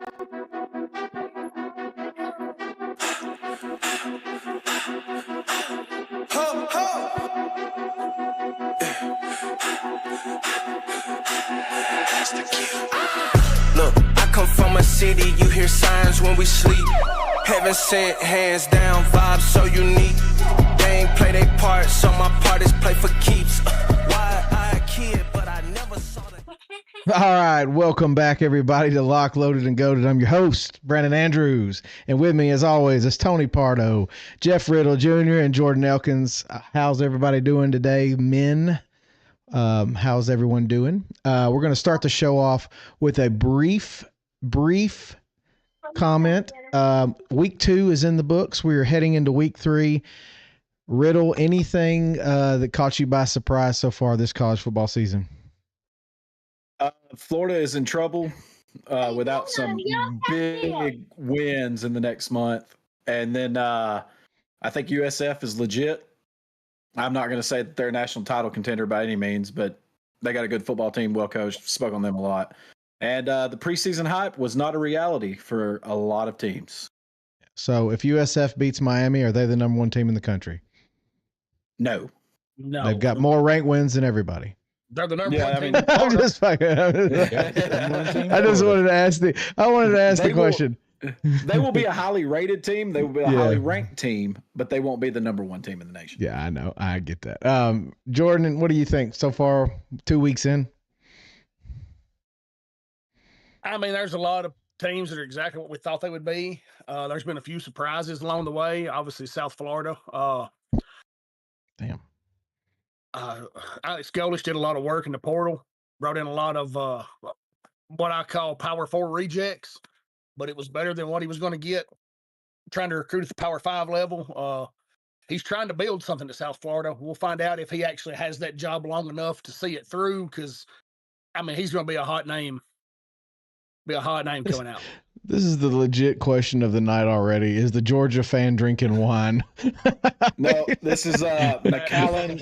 Ho, ho. Look, I come from a city, you hear signs when we sleep. Heaven sent, hands down, vibes so unique. They ain't play their part, so my part is play for keeps. Why I a kid, but I never saw that. All right, welcome back, everybody, to Lock, Loaded, and Goated. I'm your host, Brandon Andrews, and with me, as always, is Tony Pardo, Jeff Riddle Jr., and Jordan Elkins. How's everybody doing today, men? How's everyone doing? We're going to start the show off with a brief comment. Week 2 is in the books. We're heading into week 3. Riddle, anything that caught you by surprise so far this college football season? Florida is in trouble without some big wins in the next month. And then I think USF is legit. I'm not going to say that they're a national title contender by any means, but they got a good football team, well coached, spoke on them a lot. And the preseason hype was not a reality for a lot of teams. So if USF beats Miami, are they the number 1 team in the country? No. They've got more ranked wins than everybody. They're the number 1 team. I'm just fucking. I just wanted to ask the question. They will be a highly rated team. They will be a highly ranked team, but they won't be the number 1 team in the nation. Yeah, I know. I get that. Jordan, what do you think so far? 2 weeks in. I mean, there's a lot of teams that are exactly what we thought they would be. There's been a few surprises along the way. Obviously, South Florida. Damn. Alex Golesh did a lot of work in the portal, brought in a lot of what I call Power 4 rejects, but it was better than what he was going to get trying to recruit at the Power 5 level. He's trying to build something to South Florida. We'll find out if he actually has that job long enough to see it through, because, I mean, he's going to be a hot name. Coming out. This is the legit question of the night already. Is the Georgia fan drinking wine? No, this is Macallan.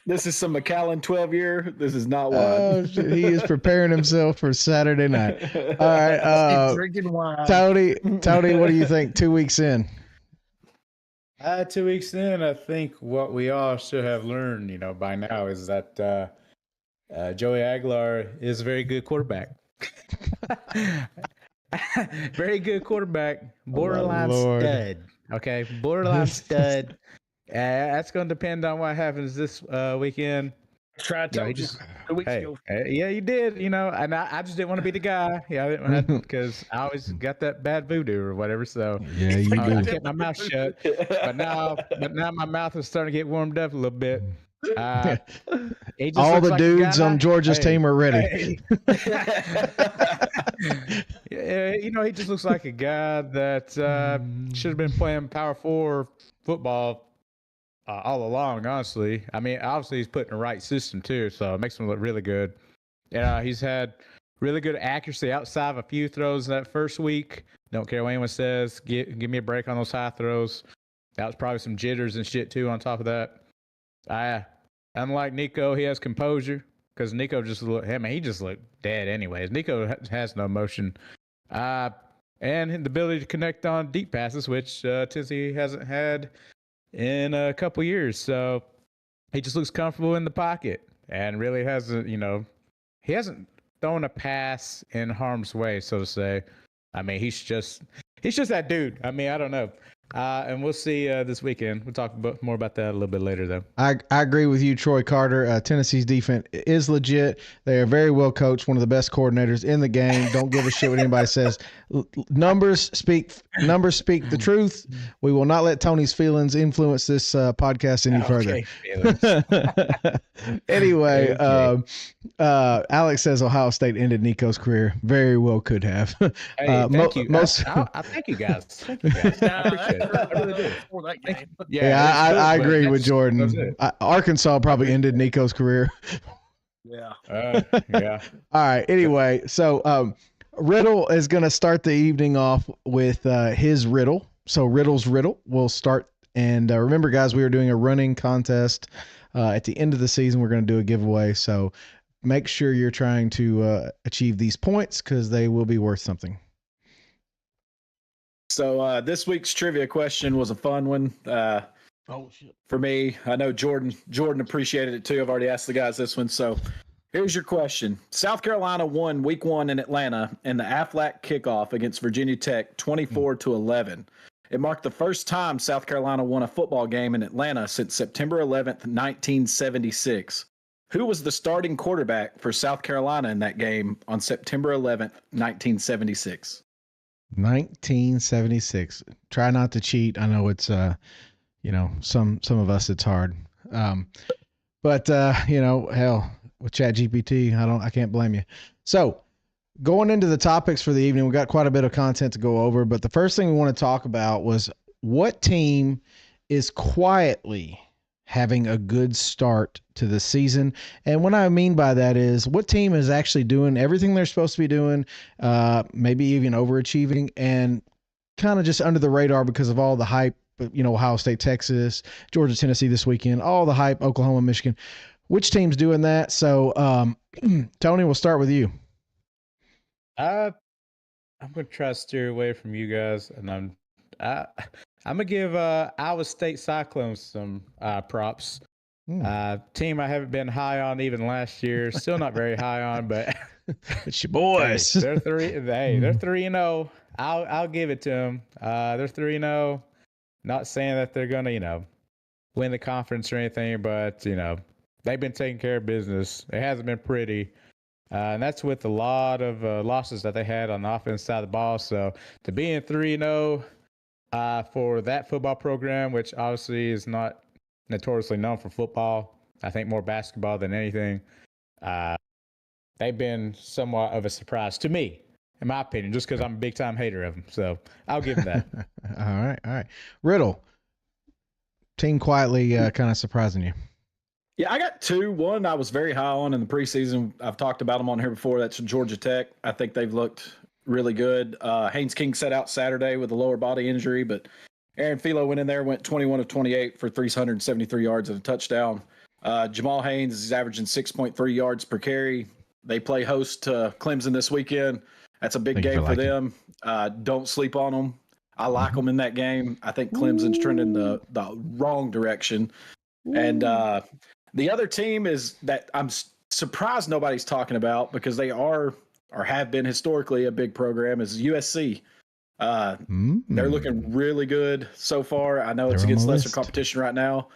This is some Macallan 12-year. This is not wine. Oh, shit. He is preparing himself for Saturday night. All right. Drinking wine. Tony, what do you think 2 weeks in? 2 weeks in, I think what we all should have learned, by now is that Joey Aguilar is a very good quarterback. Very good quarterback, borderline stud. Okay, borderline stud. That's going to depend on what happens this weekend. Try to just 2 weeks ago. Yeah, you did. And I just didn't want to be the guy. Yeah, because I always got that bad voodoo or whatever. So yeah, you do. I kept my mouth shut. But now my mouth is starting to get warmed up a little bit. All the dudes on Georgia's team are ready. Yeah, he just looks like a guy that should have been playing Power 4 football all along, honestly. I mean, obviously he's put in the right system too, so it makes him look really good. He's had really good accuracy outside of a few throws that first week. Don't care what anyone says. Give me a break on those high throws. That was probably some jitters and shit too on top of that. Unlike Nico, he has composure, because Nico he just looked dead anyways. Nico has no emotion. And the ability to connect on deep passes, which Tennessee hasn't had in a couple years. So he just looks comfortable in the pocket and really hasn't, he hasn't thrown a pass in harm's way, so to say. I mean, he's just that dude. I mean, I don't know. And we'll see this weekend. We'll talk more about that a little bit later, though. I agree with you, Troy Carter. Tennessee's defense is legit. They are very well coached, one of the best coordinators in the game. Don't give a shit what anybody says. Numbers speak the truth. We will not let Tony's feelings influence this podcast any further. Anyway, Alex says Ohio State ended Nico's career. Very well could have. Hey, thank you. I thank you guys. Thank you guys. I really do. I agree with Jordan. Arkansas probably ended Nico's career. Yeah. Yeah. All right. Anyway, so Riddle is going to start the evening off with his riddle. So Riddle's riddle will start. And remember, guys, we are doing a running contest. At the end of the season, we're going to do a giveaway. So make sure you're trying to achieve these points, because they will be worth something. So this week's trivia question was a fun one. Oh shit. For me, I know Jordan appreciated it too. I've already asked the guys this one. So here's your question. South Carolina won week 1 in Atlanta in the Aflac kickoff against Virginia Tech 24-11. It marked the first time South Carolina won a football game in Atlanta since September 11th, 1976. Who was the starting quarterback for South Carolina in that game on September 11th, 1976? 1976. Try not to cheat. I know it's some of us it's hard. But hell, with ChatGPT, I can't blame you. So, going into the topics for the evening, we got quite a bit of content to go over, but the first thing we want to talk about was what team is quietly having a good start to the season. And what I mean by that is what team is actually doing everything they're supposed to be doing, maybe even overachieving, and kind of just under the radar because of all the hype, Ohio State, Texas, Georgia, Tennessee this weekend, all the hype, Oklahoma, Michigan. Which team's doing that? So, Tony, we'll start with you. I'm gonna try to steer away from you guys, and I'm gonna give Iowa State Cyclones some props. Team I haven't been high on even last year. Still not very high on, but it's your boys. Hey, they're 3-0. I'll give it to them. They're 3-0. Not saying that they're gonna win the conference or anything, but they've been taking care of business. It hasn't been pretty. And that's with a lot of losses that they had on the offense side of the ball. So to be in 3-0 for that football program, which obviously is not notoriously known for football, I think more basketball than anything, they've been somewhat of a surprise to me, in my opinion, just because I'm a big-time hater of them. So I'll give them that. All right. Riddle, team quietly kind of surprising you. Yeah, I got 2. One I was very high on in the preseason. I've talked about them on here before. That's Georgia Tech. I think they've looked really good. Haynes King set out Saturday with a lower body injury, but Aaron Philo went in there, went 21 of 28 for 373 yards and a touchdown. Jamal Haynes is averaging 6.3 yards per carry. They play host to Clemson this weekend. That's a big game for them. Don't sleep on them. I like them in that game. I think Clemson's trending the wrong direction. And the other team is that I'm surprised nobody's talking about because they are or have been historically a big program is USC. They're looking really good so far. I know it's against lesser competition right now,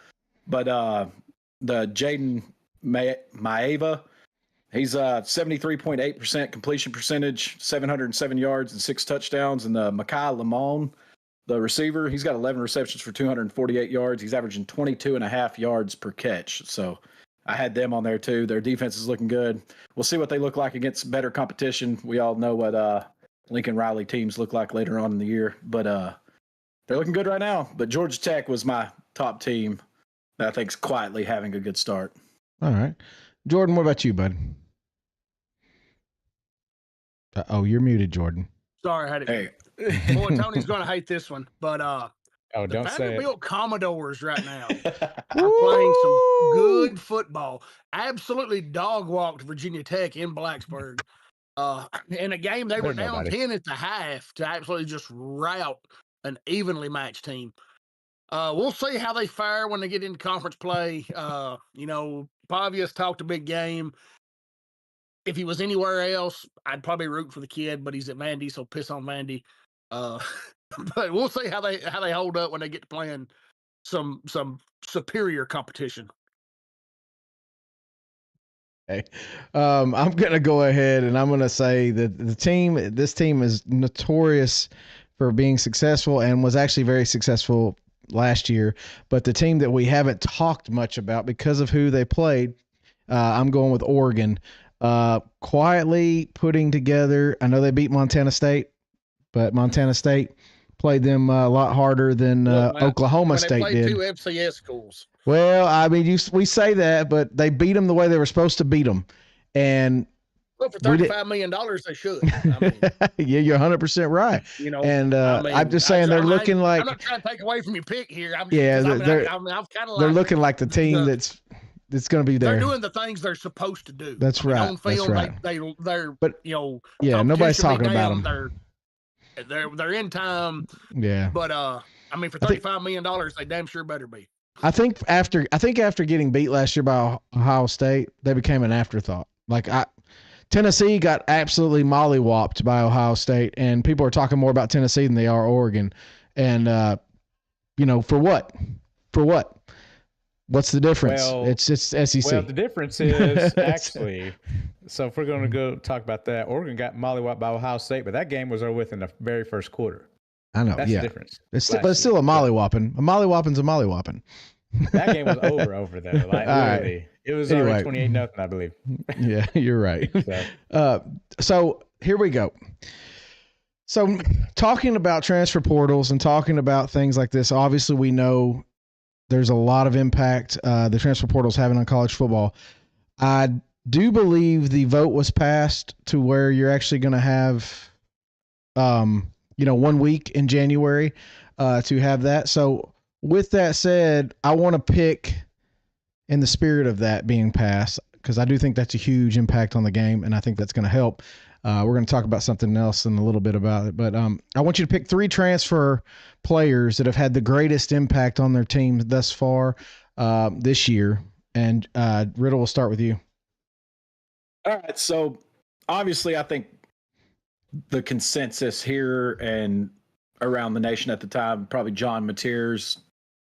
but the Jaden Maeva, he's 73.8% completion percentage, 707 yards and 6 touchdowns. And the Mekhi Lamone, the receiver, he's got 11 receptions for 248 yards. He's averaging 22.5 yards per catch. So I had them on there too. Their defense is looking good. We'll see what they look like against better competition. We all know what Lincoln Riley teams look like later on in the year, but they're looking good right now. But Georgia Tech was my top team that I think is quietly having a good start. All right. Jordan, what about you, bud? Oh, you're muted, Jordan. Sorry, I had it. Hey. Boy, Tony's going to hate this one, but the don't Vanderbilt Commodores right now are Woo! playing some good football. Absolutely dog walked Virginia Tech in Blacksburg. In a game they were down 10 at the half to absolutely just rout an evenly matched team. We'll see how they fare when they get into conference play. Pavia's talked a big game. If he was anywhere else, I'd probably root for the kid, but he's at Vandy, so piss on Vandy. But we'll see how they hold up when they get to playing some superior competition. Okay. I'm gonna go ahead and I'm gonna say that this team is notorious for being successful and was actually very successful last year. But the team that we haven't talked much about because of who they played, I'm going with Oregon. Quietly putting together. I know they beat Montana State, but Montana State played them a lot harder than Oklahoma State did. Two FCS schools. Well, I mean, we say that, but they beat them the way they were supposed to beat them, and for $35 million, they should. I mean, yeah, you're 100% right. And I'm just saying they're looking like. I'm not trying to take away from your pick here. They're looking like the team that's going to be there. They're doing the things they're supposed to do. That's right. On film, that's right. they're but nobody's talking about them. They're in time, Yeah. but I mean, for $35 million, they damn sure better be. I think after getting beat last year by Ohio State, they became an afterthought. Like Tennessee got absolutely mollywopped by Ohio State, and people are talking more about Tennessee than they are Oregon. And for what? For what? What's the difference? Well, it's SEC. Well, the difference is actually. So if we're going to go talk about that, Oregon got mollywopped by Ohio State, but that game was over with in the very first quarter. I know. That's yeah. the difference. But it's still a mollywhopping. A mollywhopping's a mollywhopping. That game was over though. Like literally, right. It was already 28-0, I believe. Yeah, you're right. So here we go. So talking about transfer portals and talking about things like this, obviously we know there's a lot of impact the transfer portal's having on college football. I do believe the vote was passed to where you're actually going to have, 1 week in January to have that. So with that said, I want to pick in the spirit of that being passed, because I do think that's a huge impact on the game, and I think that's going to help. We're going to talk about something else in a little bit about it, but I want you to pick 3 transfer players that have had the greatest impact on their team thus far this year. And Riddle, will start with you. All right. So obviously, I think the consensus here and around the nation at the time, probably John Mateer's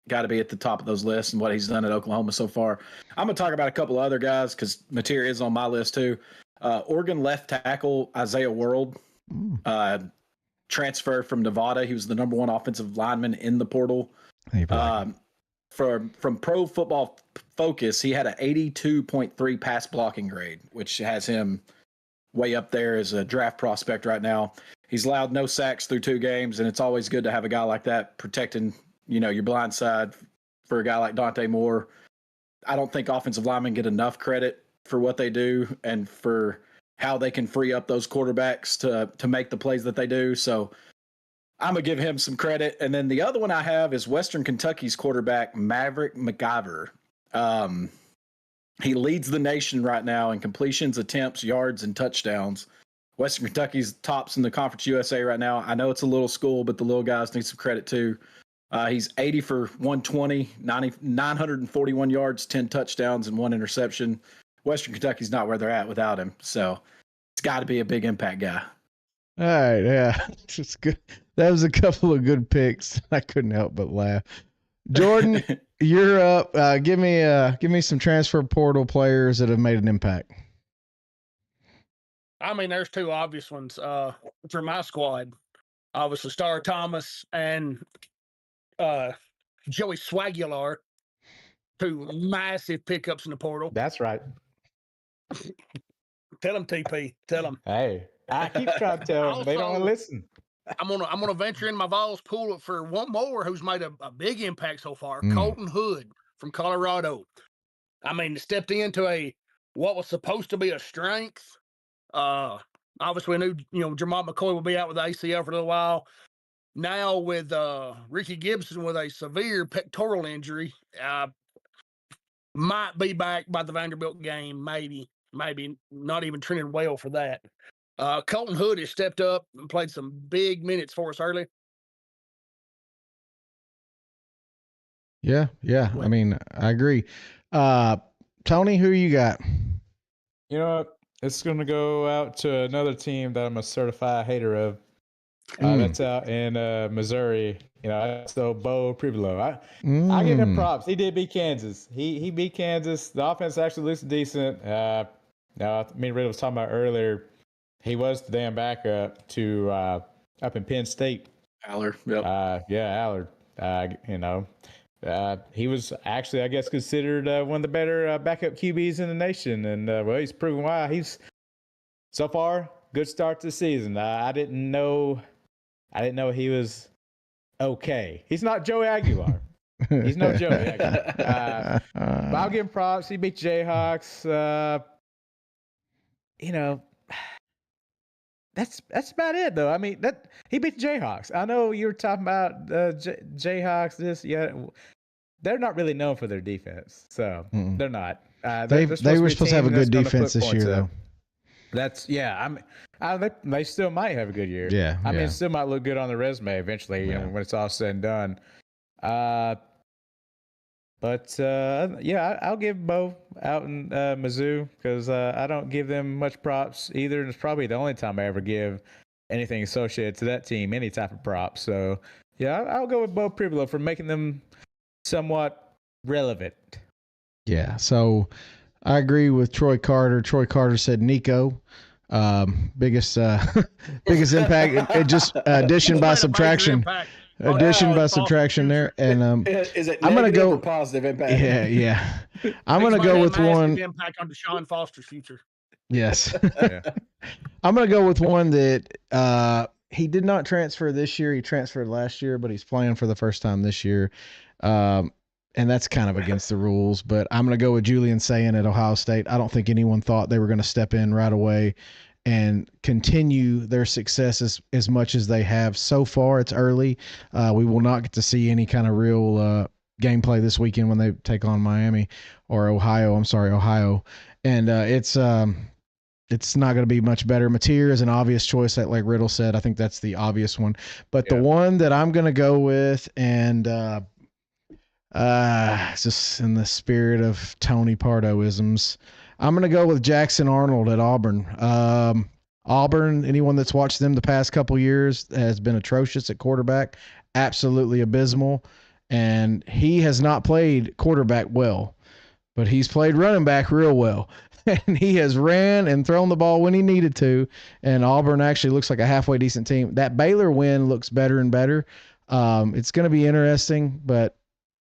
got to be at the top of those lists and what he's done at Oklahoma so far. I'm going to talk about a couple of other guys because Mateer is on my list too. Oregon left tackle Isaiah World transferred from Nevada. He was the number 1 offensive lineman in the portal. From Pro Football Focus, he had an 82.3 pass blocking grade, which has him way up there as a draft prospect right now. He's allowed no sacks through 2 games, and it's always good to have a guy like that protecting, your blind side for a guy like Dante Moore. I don't think offensive linemen get enough credit for what they do and for how they can free up those quarterbacks to make the plays that they do. So I'm going to give him some credit. And then the other one I have is Western Kentucky's quarterback, Maverick McIver. He leads the nation right now in completions, attempts, yards, and touchdowns. Western Kentucky's tops in the Conference USA right now. I know it's a little school, but the little guys need some credit too. He's 80 for 120, 941 yards, 10 touchdowns, and 1 interception. Western Kentucky's not where they're at without him. So it's got to be a big impact guy. All right. Yeah. It's good. That was a couple of good picks. I couldn't help but laugh. Jordan, you're up. Give me some transfer portal players that have made an impact. I mean, there's 2 obvious ones for my squad. Obviously, Star Thomas and Joey Swagular, 2 massive pickups in the portal. That's right. Tell them, TP. Tell them. Hey, I keep trying to tell them. They don't want to listen. I'm gonna venture in my Vols pool for one more who's made a big impact so far. Colton Hood from Colorado. I mean, stepped into what was supposed to be a strength. Obviously, we knew Jermont McCoy will be out with the ACL for a little while. Now with Ricky Gibson with a severe pectoral injury, might be back by the Vanderbilt game. Maybe not even trending well for that. Colton Hood has stepped up and played some big minutes for us early. Yeah. I mean, I agree. Tony, who you got? You know what? It's going to go out to another team that I'm a certified hater of. That's out in Missouri. So Bo Pribolo. I give him props. He did beat Kansas. He beat Kansas. The offense actually looks decent. Now, me and Riddle was talking about earlier. He was the damn backup to up in Penn State. Allard. Yep. Allard. He was actually, I guess, considered one of the better backup QBs in the nation, and he's proven why. He's so far good start to the season. I didn't know he was okay. He's not Joey Aguilar. He's no Joey Aguilar. But I'll give him props. He beat Jayhawks. That's about it, though. I mean, he beat the Jayhawks. I know you were talking about Jayhawks. They're not really known for their defense, so they're not. They were supposed to have a good defense this year, though. They still might have a good year. Yeah, I mean, yeah. it still might look good on the resume eventually, Yeah. when it's all said and done. I'll give Bo out in Mizzou because I don't give them much props either. And it's probably the only time I ever give anything associated to that team any type of props. So, yeah, I'll go with Bo Pribolo for making them somewhat relevant. Yeah, so I agree with Troy Carter. Troy Carter said Nico. Biggest biggest impact. It just addition by subtraction. Addition by subtraction there, and Is it I'm gonna negative go or positive impact? Yeah. I'm gonna go with one impact on Deshaun Foster's future. Yes. Yeah. I'm gonna go with one that he did not transfer this year. He transferred last year, but he's playing for the first time this year. And that's kind of against the rules, but I'm going to go with Julian Sayin at Ohio State. I don't think anyone thought they were going to step in right away and continue their success as much as they have so far. It's early. We will not get to see any kind of real gameplay this weekend when they take on Miami or Ohio. I'm sorry, Ohio. And it's not going to be much better. Mateer is an obvious choice, like Riddle said. I think that's the obvious one. But the one that I'm going to go with, and just in the spirit of Tony Pardo-isms, I'm going to go with Jackson Arnold at Auburn. Auburn, anyone that's watched them the past couple years, has been atrocious at quarterback, absolutely abysmal. And he has not played quarterback well, but he's played running back real well. And he has ran and thrown the ball when he needed to. And Auburn actually looks like a halfway decent team. That Baylor win looks better and better. It's going to be interesting, but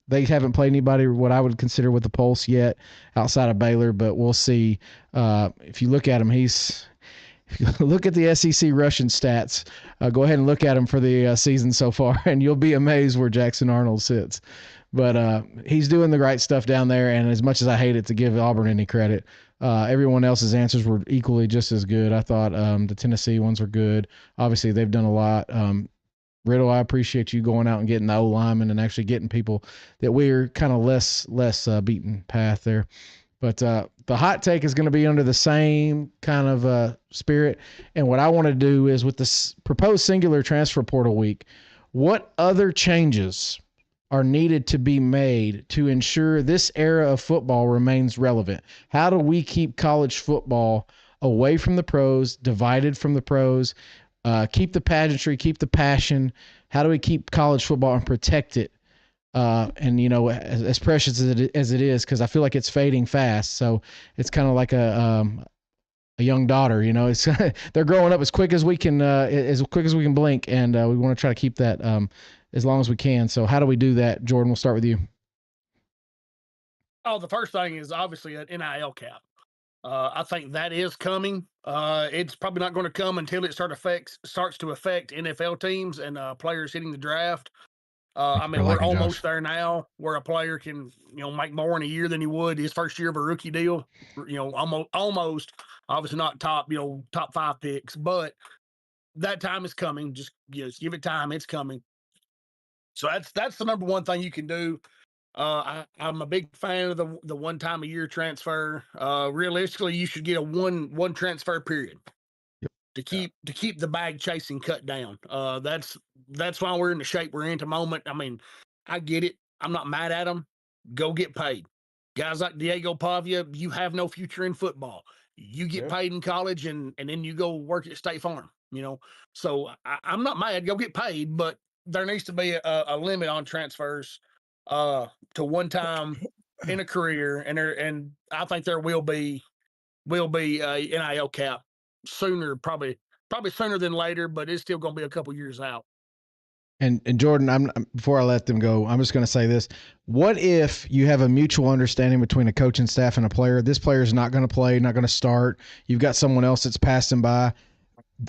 they haven't played anybody what I would consider with the pulse yet outside of Baylor, but we'll see. If you look at him, if you look at the SEC rushing stats, go ahead and look at him for the season so far, and you'll be amazed where Jackson Arnold sits. But he's doing the right stuff down there, and as much as I hate it to give Auburn any credit, everyone else's answers were equally just as good. I thought the Tennessee ones were good. Obviously, they've done a lot. Riddle, I appreciate you going out and getting the O linemen and actually getting people that we're kind of less beaten path there. But the hot take is going to be under the same kind of spirit. And what I want to do is, with this proposed singular transfer portal week, what other changes are needed to be made to ensure this era of football remains relevant? How do we keep college football away from the pros, divided from the pros? Keep the pageantry, keep the passion. How do we keep college football and protect it? And, as precious as it is, because I feel like it's fading fast. So it's kind of like a young daughter, it's they're growing up as quick as we can blink. And we want to try to keep that as long as we can. So how do we do that? Jordan, we'll start with you. Oh, the first thing is obviously an NIL cap. I think that is coming. It's probably not going to come until it starts to affect NFL teams and players hitting the draft. We're almost there now, where a player can, make more in a year than he would his first year of a rookie deal. Almost, obviously not top 5 picks, but that time is coming. Just give it time; it's coming. So that's the number one thing you can do. I'm a big fan of the one time a year transfer. Realistically, you should get a one transfer period to keep the bag chasing cut down. That's why we're in the shape we're in at the moment. I mean, I get it. I'm not mad at them. Go get paid. Guys like Diego Pavia, you have no future in football. You get paid in college and then you go work at State Farm, So I'm not mad. Go get paid, but there needs to be a limit on transfers to one time in a career, and I think there will be a NIL cap sooner, probably sooner than later, but it's still going to be a couple years out. And Jordan, before I let them go, I'm just going to say this. What if you have a mutual understanding between a coaching staff and a player? This player is not going to play, not going to start. You've got someone else that's passed him by.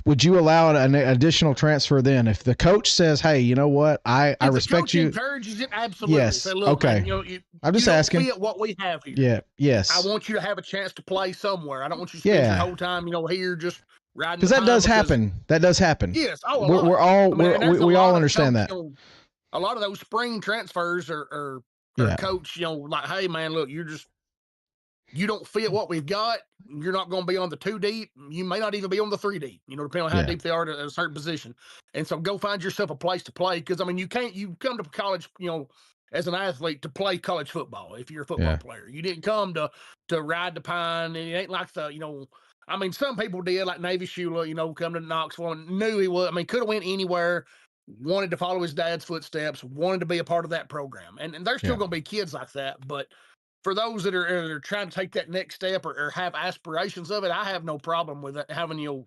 Would you allow an additional transfer then? If the coach says, hey, you know what? I respect you. Encourages it, absolutely. Yes. Say, look, okay. Man, I'm just asking. Fit what we have here. Yeah. Yes. I want you to have a chance to play somewhere. I don't want you to spend your whole time, here just riding. Because that does happen. That does happen. Yes. We all understand that. A lot of those spring transfers are coach, like, hey man, look, you're just you don't fit what we've got, you're not going to be on the 2 deep. You may not even be on the 3 deep, depending on how deep they are at a certain position. And so go find yourself a place to play. Cause I mean, you come to college, as an athlete to play college football. If you're a football player, you didn't come to ride the pine. And it ain't like I mean, some people did, like Navy Shula, come to Knoxville and knew he was, I mean, could have went anywhere, wanted to follow his dad's footsteps, wanted to be a part of that program. And there's still going to be kids like that. But for those that are trying to take that next step or have aspirations of it, I have no problem with it, having,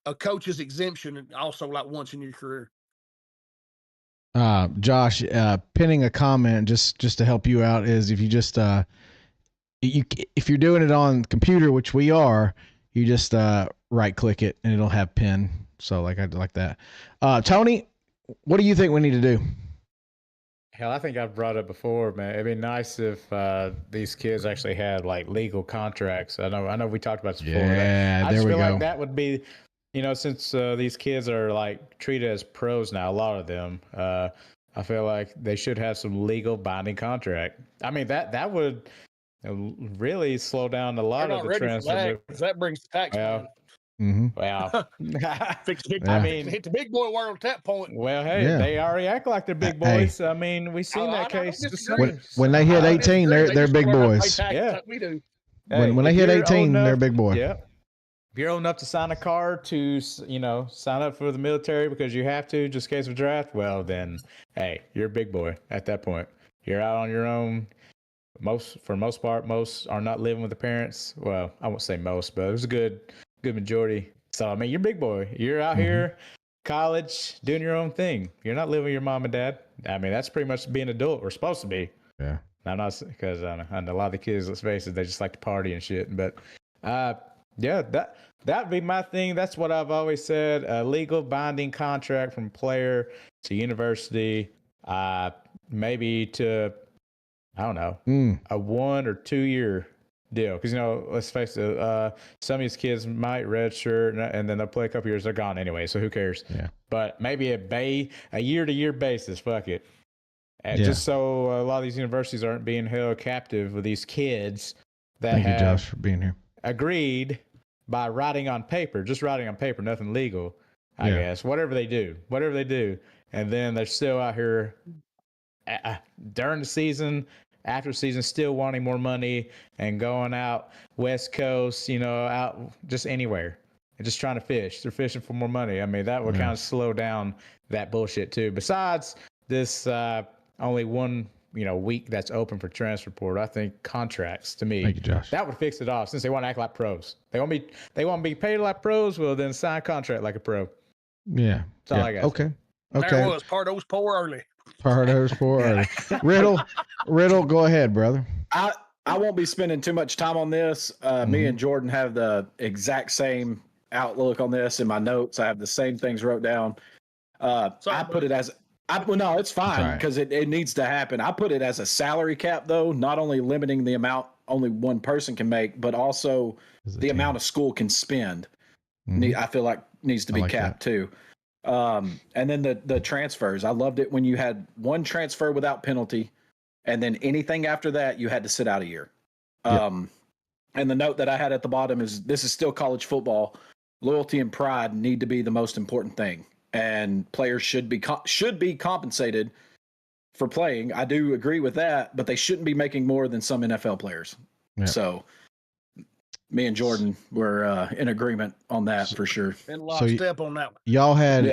a coach's exemption also like once in your career. Josh, pinning a comment just to help you out is if you just if you're doing it on computer, which we are, you just right click it and it'll have pin. So I like that. Tony, what do you think we need to do? Hell, I think I've brought it before, man. It'd be nice if these kids actually had like legal contracts. I know we talked about this before. Yeah, I there just we feel go. like that would be, since these kids are like treated as pros now, a lot of them. I feel like they should have some legal binding contract. I mean, that would really slow down a lot of the transfer. That brings the tax man. Well, I mean, hit the big boy world at that point. Well, hey, they already act like they're big boys. Hey. I mean, we've seen that case. When they hit 18, they're big boys. Yeah, we do. When they hit 18, they're big boy. Yeah. If you're old enough to sign a card to, sign up for the military because you have to, just in case of draft, well, then, hey, you're a big boy at that point. You're out on your own. For most part, most are not living with the parents. Well, I won't say most, but it was a good majority. So, I mean, you're a big boy. You're out here, college, doing your own thing. You're not living with your mom and dad. I mean, that's pretty much being an adult. We're supposed to be. Yeah. I'm not, because I know a lot of the kids, let's face it, they just like to party and shit. But, yeah, that'd be my thing. That's what I've always said. A legal binding contract from player to university, maybe to, I don't know, a 1 or 2 year deal. Because, let's face it, some of these kids might redshirt and then they'll play a couple years. They're gone anyway, so who cares? Yeah. But maybe a year-to-year basis, fuck it. Just so a lot of these universities aren't being held captive with these kids that Thank you, Josh, for being here. Agreed by writing on paper, nothing legal, I guess. Whatever they do. And then they're still out here during the season, after the season, still wanting more money and going out West Coast, out just anywhere and just trying to fish. They're fishing for more money. I mean, that would kind of slow down that bullshit too. Besides this, only one week that's open for transfer portal. I think contracts, to me, thank you, Josh, that would fix it off, since they want to act like pros. They want to be paid like pros. Well, then sign a contract like a pro. Yeah. That's all I got. Okay. There was Pardo's poor early. Pardo's poor early. Riddle, go ahead, brother. I won't be spending too much time on this. Me and Jordan have the exact same outlook on this in my notes. I have the same things wrote down. I put it as no, it's fine because it needs to happen. I put it as a salary cap, though, not only limiting the amount only one person can make, but also the amount a school can spend. I feel like needs to be capped too. And then the transfers. I loved it when you had one transfer without penalty, and then anything after that you had to sit out a year. And the note that I had at the bottom is, this is still college football. Loyalty and pride need to be the most important thing. And players should be compensated for playing. I do agree with that, but they shouldn't be making more than some NFL players. Yeah. So me and Jordan were in agreement on that for sure. And lockstep on that one. Y'all had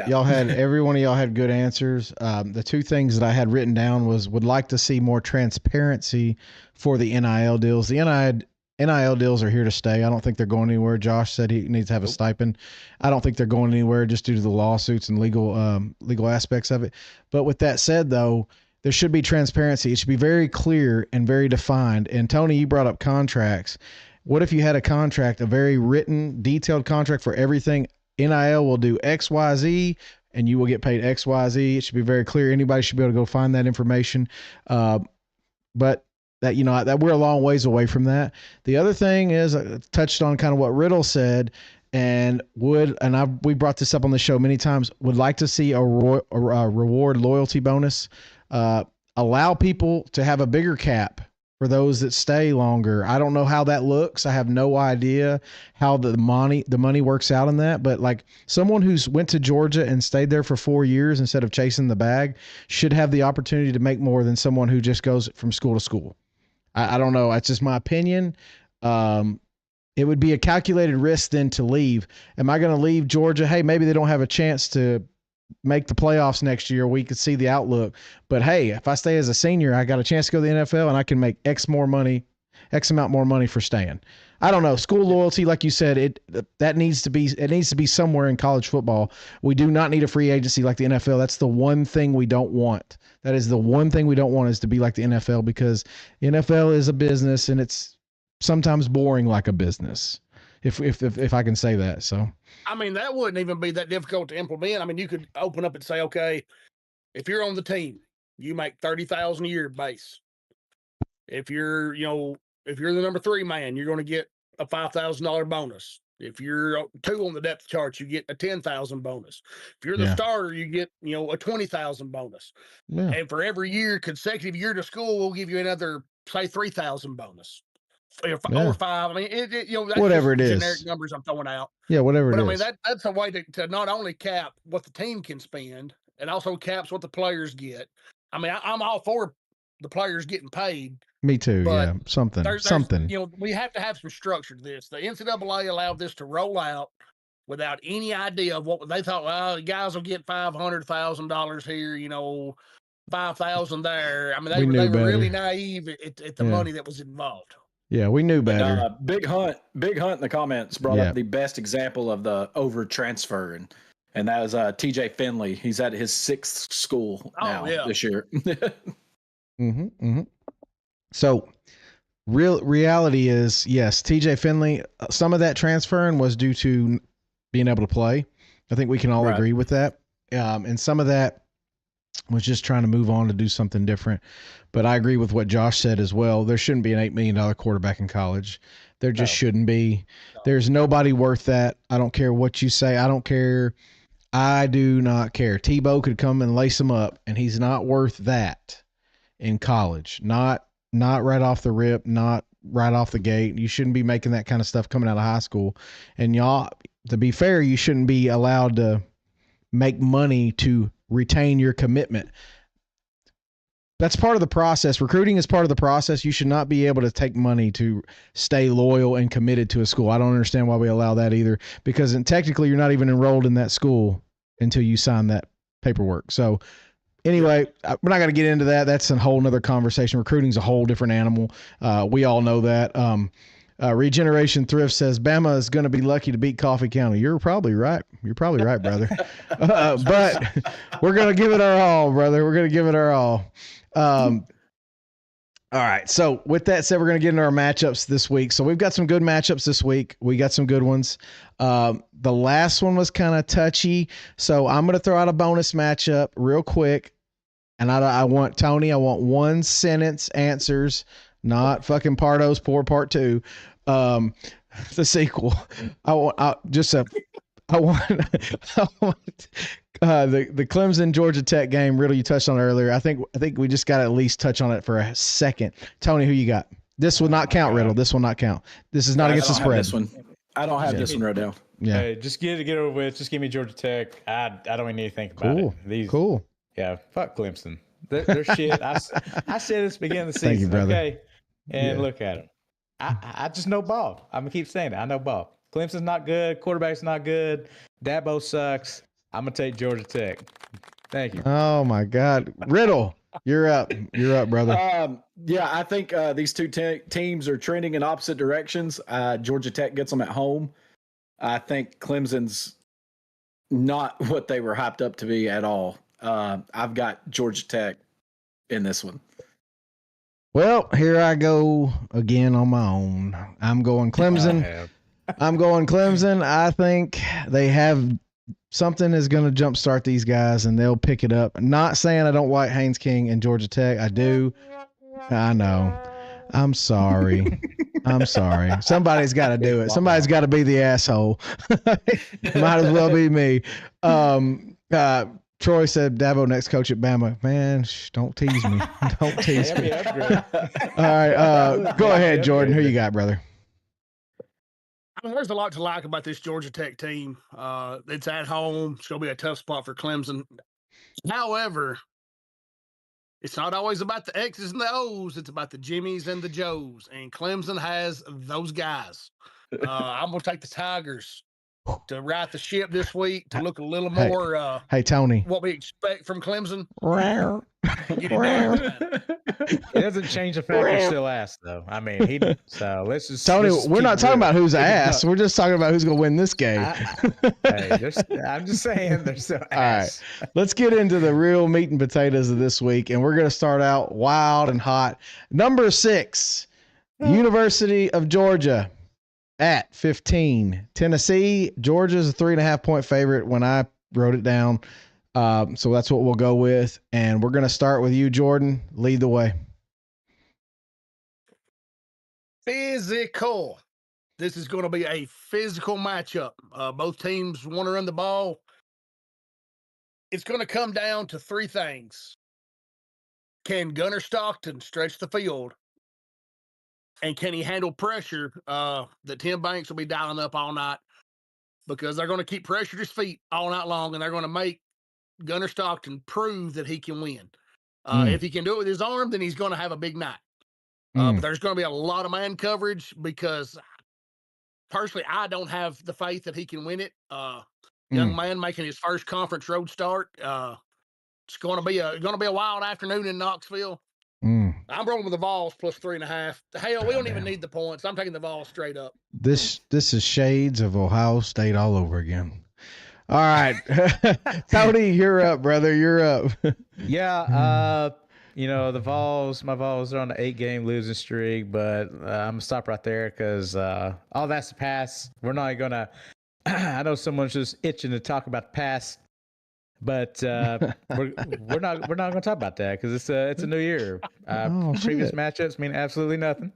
every one of y'all had good answers. The two things that I had written down would like to see more transparency for the NIL deals. The NIL deals are here to stay. I don't think they're going anywhere. Josh said he needs to have a stipend. I don't think they're going anywhere just due to the lawsuits and legal aspects of it. But with that said, though, there should be transparency. It should be very clear and very defined. And Tony, you brought up contracts. What if you had a contract, a very written, detailed contract for everything? NIL will do X, Y, Z, and you will get paid X, Y, Z. It should be very clear. Anybody should be able to go find that information. But that, that we're a long ways away from that. The other thing is, I touched on kind of what Riddle said, and we brought this up on the show many times, would like to see a reward loyalty bonus, allow people to have a bigger cap for those that stay longer. I don't know how that looks. I have no idea how the money works out in that. But like someone who's went to Georgia and stayed there for 4 years instead of chasing the bag should have the opportunity to make more than someone who just goes from school to school. I don't know. That's just my opinion. It would be a calculated risk then to leave. Am I going to leave Georgia? Hey, maybe they don't have a chance to make the playoffs next year. We could see the outlook. But hey, if I stay as a senior, I got a chance to go to the NFL and I can make X amount more money for staying. I don't know. School loyalty, like you said, it needs to be somewhere in college football. We do not need a free agency like the NFL. That's the one thing we don't want. That is the one thing we don't want, is to be like the NFL, because NFL is a business and it's sometimes boring like a business. If I can say that. So I mean, that wouldn't even be that difficult to implement. I mean, you could open up and say, okay, if you're on the team, you make $30,000 a year base. If you're the number 3 man, you're going to get a $5,000 bonus. If you're 2 on the depth chart, you get a $10,000 bonus. If you're the starter, you get, a $20,000 bonus. Yeah. And for every consecutive year to school, we'll give you another, say, $3,000 bonus. Or 5. I mean, that's whatever it is. Generic numbers I'm throwing out. Yeah, whatever it is. I mean, that's a way to not only cap what the team can spend, and also caps what the players get. I mean, I'm all for the players getting paid. Me too. Yeah, something. We have to have some structure to this. The NCAA allowed this to roll out without any idea of what they thought. Well, the guys will get $500,000 here. $5,000 there. I mean, they were really naive at the money that was involved. Yeah, we knew better. Big Hunt in the comments brought up the best example of the over transfer, and that was TJ Finley. He's at his 6th school now this year. So reality is, yes, TJ Finley, some of that transferring was due to being able to play. I think we can all agree with that. And some of that was just trying to move on to do something different. But I agree with what Josh said as well. There shouldn't be an $8 million quarterback in college. There just shouldn't be. No. There's nobody worth that. I don't care what you say. I don't care. I do not care. Tebow could come and lace him up, and he's not worth that in college. Not right off the rip, not right off the gate. You shouldn't be making that kind of stuff coming out of high school. And y'all, to be fair, you shouldn't be allowed to make money to retain your commitment. That's part of the process. Recruiting is part of the process. You should not be able to take money to stay loyal and committed to a school. I don't understand why we allow that either, because technically you're not even enrolled in that school until you sign that paperwork. So anyway, we're not going to get into that. That's a whole nother conversation. Recruiting is a whole different animal. We all know that. Regeneration Thrift says Bama is going to be lucky to beat Coffee County. You're probably right. You're probably right, brother. But we're going to give it our all, brother. We're going to give it our all. All right. So with that said, we're going to get into our matchups this week. So we've got some good matchups this week. We got some good ones. The last one was kind of touchy. So I'm going to throw out a bonus matchup real quick. And I want Tony, I want 1 sentence answers, not fucking Pardo's Poor Part 2. The sequel. I want the Clemson Georgia Tech game. Riddle, you touched on earlier. I think we just got to at least touch on it for a second. Tony, who you got? This will not count, Riddle. This will not count. This is not against the spread. I don't have this one right now. Yeah, hey, just get it over with. Just give me Georgia Tech. I don't even need to think about it. Cool. Yeah, fuck Clemson. They're shit. I said this beginning of the season. Thank you, brother. Okay, and look at them. I just know ball. I'm gonna keep saying it. I know ball. Clemson's not good. Quarterback's not good. Dabo sucks. I'm gonna take Georgia Tech. Thank you. Oh my God, Riddle, you're up. You're up, brother. Yeah, I think these two teams are trending in opposite directions. Georgia Tech gets them at home. I think Clemson's not what they were hyped up to be at all. I've got Georgia Tech in this one. Well, here I go again on my own. I'm going Clemson. I think they have something is going to jumpstart these guys, and they'll pick it up. Not saying I don't like Haynes King and Georgia Tech. I do. I know. I'm sorry. Somebody's got to do it. Somebody's got to be the asshole. Might as well be me. Troy said Dabo next coach at Bama. Man, don't tease me. Don't tease me. All right, go ahead, Jordan. Who you got, brother? I mean, there's a lot to like about this Georgia Tech team. It's at home. It's going to be a tough spot for Clemson. However, it's not always about the X's and the O's. It's about the Jimmies and the Joes. And Clemson has those guys. I'm going to take the Tigers to right the ship this week, to look a little more hey, Tony. what we expect from Clemson. It doesn't change the fact you're still ass, though. I mean, so let's just. Tony, we're not talking about who's ass. We're just talking about who's going to win this game. I'm just saying they're still ass. All right, let's get into the real meat and potatoes of this week, and we're going to start out wild and hot. Number 6, University of Georgia at 15. Tennessee, Georgia's a 3.5-point favorite when I wrote it down. So that's what we'll go with. And we're going to start with you, Jordan. Lead the way. Physical. This is going to be a physical matchup. Both teams want to run the ball. It's going to come down to 3 things. Can Gunnar Stockton stretch the field? And can he handle pressure that Tim Banks will be dialing up all night? Because they're going to keep pressure at his feet all night long, and they're going to make Gunnar Stockton prove that he can win. If he can do it with his arm, then he's going to have a big night. But there's going to be a lot of man coverage because, personally, I don't have the faith that he can win it. Young man making his first conference road start. It's going to be a wild afternoon in Knoxville. I'm rolling with the Vols plus 3.5. Hell, we don't even need the points. I'm taking the Vols straight up. This is shades of Ohio State all over again. All right, Tony, you're up, brother. You're up. Yeah, the Vols. My Vols are on an 8-game losing streak, but I'm gonna stop right there because all that's the past. We're not gonna. I know someone's just itching to talk about the past. But we're not going to talk about that because it's a new year. Previous matchups mean absolutely nothing.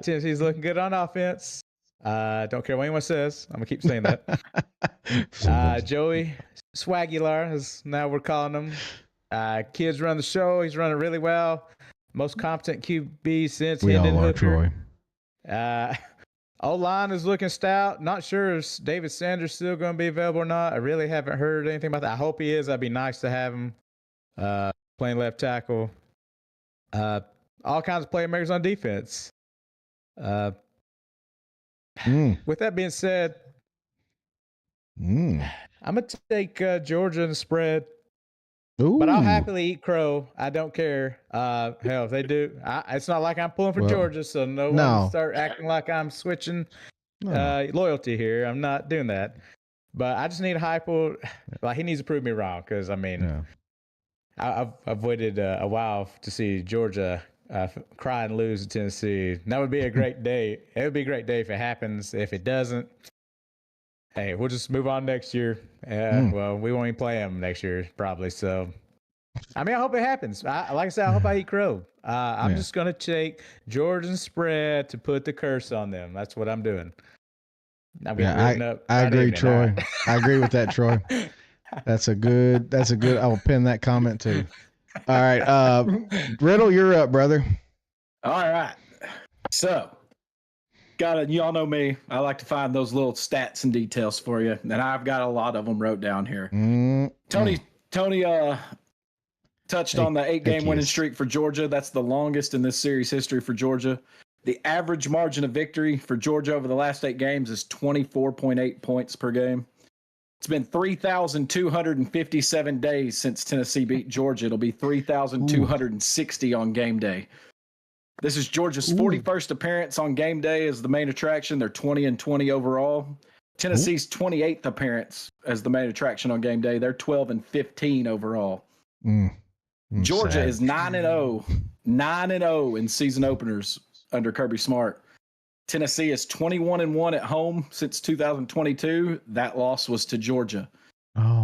Tennessee's looking good on offense. Don't care what anyone says. I'm gonna keep saying that. Joey Swagular, as now we're calling him. Kids run the show. He's running really well. Most competent QB since Hendon Hooker. Troy. O-line is looking stout. Not sure if David Sanders still going to be available or not. I really haven't heard anything about that. I hope he is. That'd be nice to have him playing left tackle. All kinds of playmakers on defense. With that being said, I'm going to take Georgia in the spread. Ooh. But I'll happily eat crow. I don't care. Hell, if they do, it's not like I'm pulling for Georgia, so no one start acting like I'm switching loyalty here. I'm not doing that. But I just need a hypo. Like, he needs to prove me wrong because, I've waited a while to see Georgia cry and lose to Tennessee. That would be a great day. It would be a great day if it happens. If it doesn't, hey, we'll just move on next year. Well, we won't even play them next year, probably. So, I hope it happens. Like I said, I hope I eat crow. I'm just going to take Georgia's spread to put the curse on them. That's what I'm doing. I agree, Troy. I agree with that, Troy. That's a good, I will pin that comment too. All right. Riddle, you're up, brother. All right. So, y'all know me. I like to find those little stats and details for you, and I've got a lot of them wrote down here. Tony touched on the 8-game winning streak for Georgia. That's the longest in this series history for Georgia. The average margin of victory for Georgia over the last 8 games is 24.8 points per game. It's been 3,257 days since Tennessee beat Georgia. It'll be 3,260 on game day. This is Georgia's 41st appearance on game day as the main attraction. They're 20-20 overall. Tennessee's 28th appearance as the main attraction on game day. They're 12-15 overall. Georgia is 9-0, 9-0 in season openers under Kirby Smart. Tennessee is 21-1 at home since 2022. That loss was to Georgia.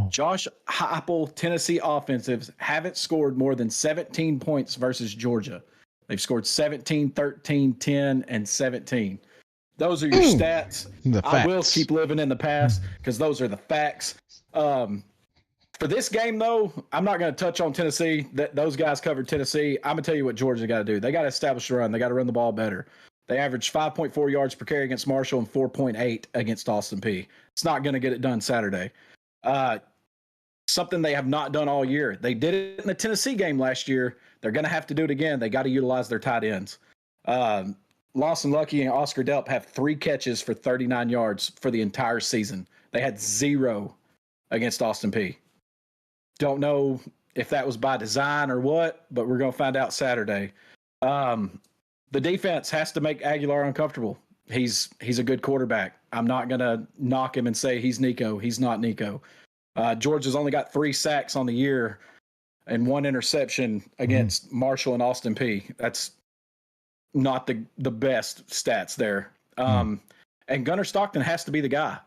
Josh Heupel, Tennessee offensives haven't scored more than 17 points versus Georgia. They've scored 17, 13, 10, and 17. Those are your stats. I will keep living in the past because those are the facts. For this game, though, I'm not going to touch on Tennessee. Those guys covered Tennessee. I'm going to tell you what Georgia got to do. They got to establish the run. They got to run the ball better. They averaged 5.4 yards per carry against Marshall and 4.8 against Austin Peay. It's not going to get it done Saturday. Something they have not done all year. They did it in the Tennessee game last year. They're going to have to do it again. They got to utilize their tight ends. Lawson Lucky and Oscar Delp have 3 catches for 39 yards for the entire season. They had 0 against Austin Peay. Don't know if that was by design or what, but we're going to find out Saturday. The defense has to make Aguilar uncomfortable. He's a good quarterback. I'm not going to knock him and say he's Nico. He's not Nico. Georgia's only got 3 sacks on the year and 1 interception against Marshall and Austin Peay. That's not the best stats there. And Gunnar Stockton has to be the guy.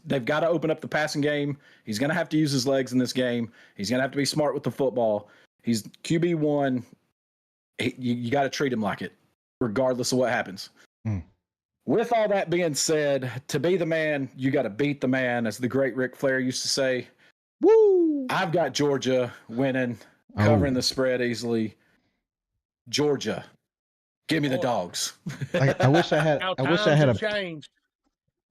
They've got to open up the passing game. He's going to have to use his legs in this game. He's going to have to be smart with the football. He's QB1. You got to treat him like it, regardless of what happens. With all that being said, to be the man, you got to beat the man, as the great Ric Flair used to say. Woo! I've got Georgia winning, covering the spread easily. Georgia, give me the dogs. I wish I had. How I wish I times had have a. changed.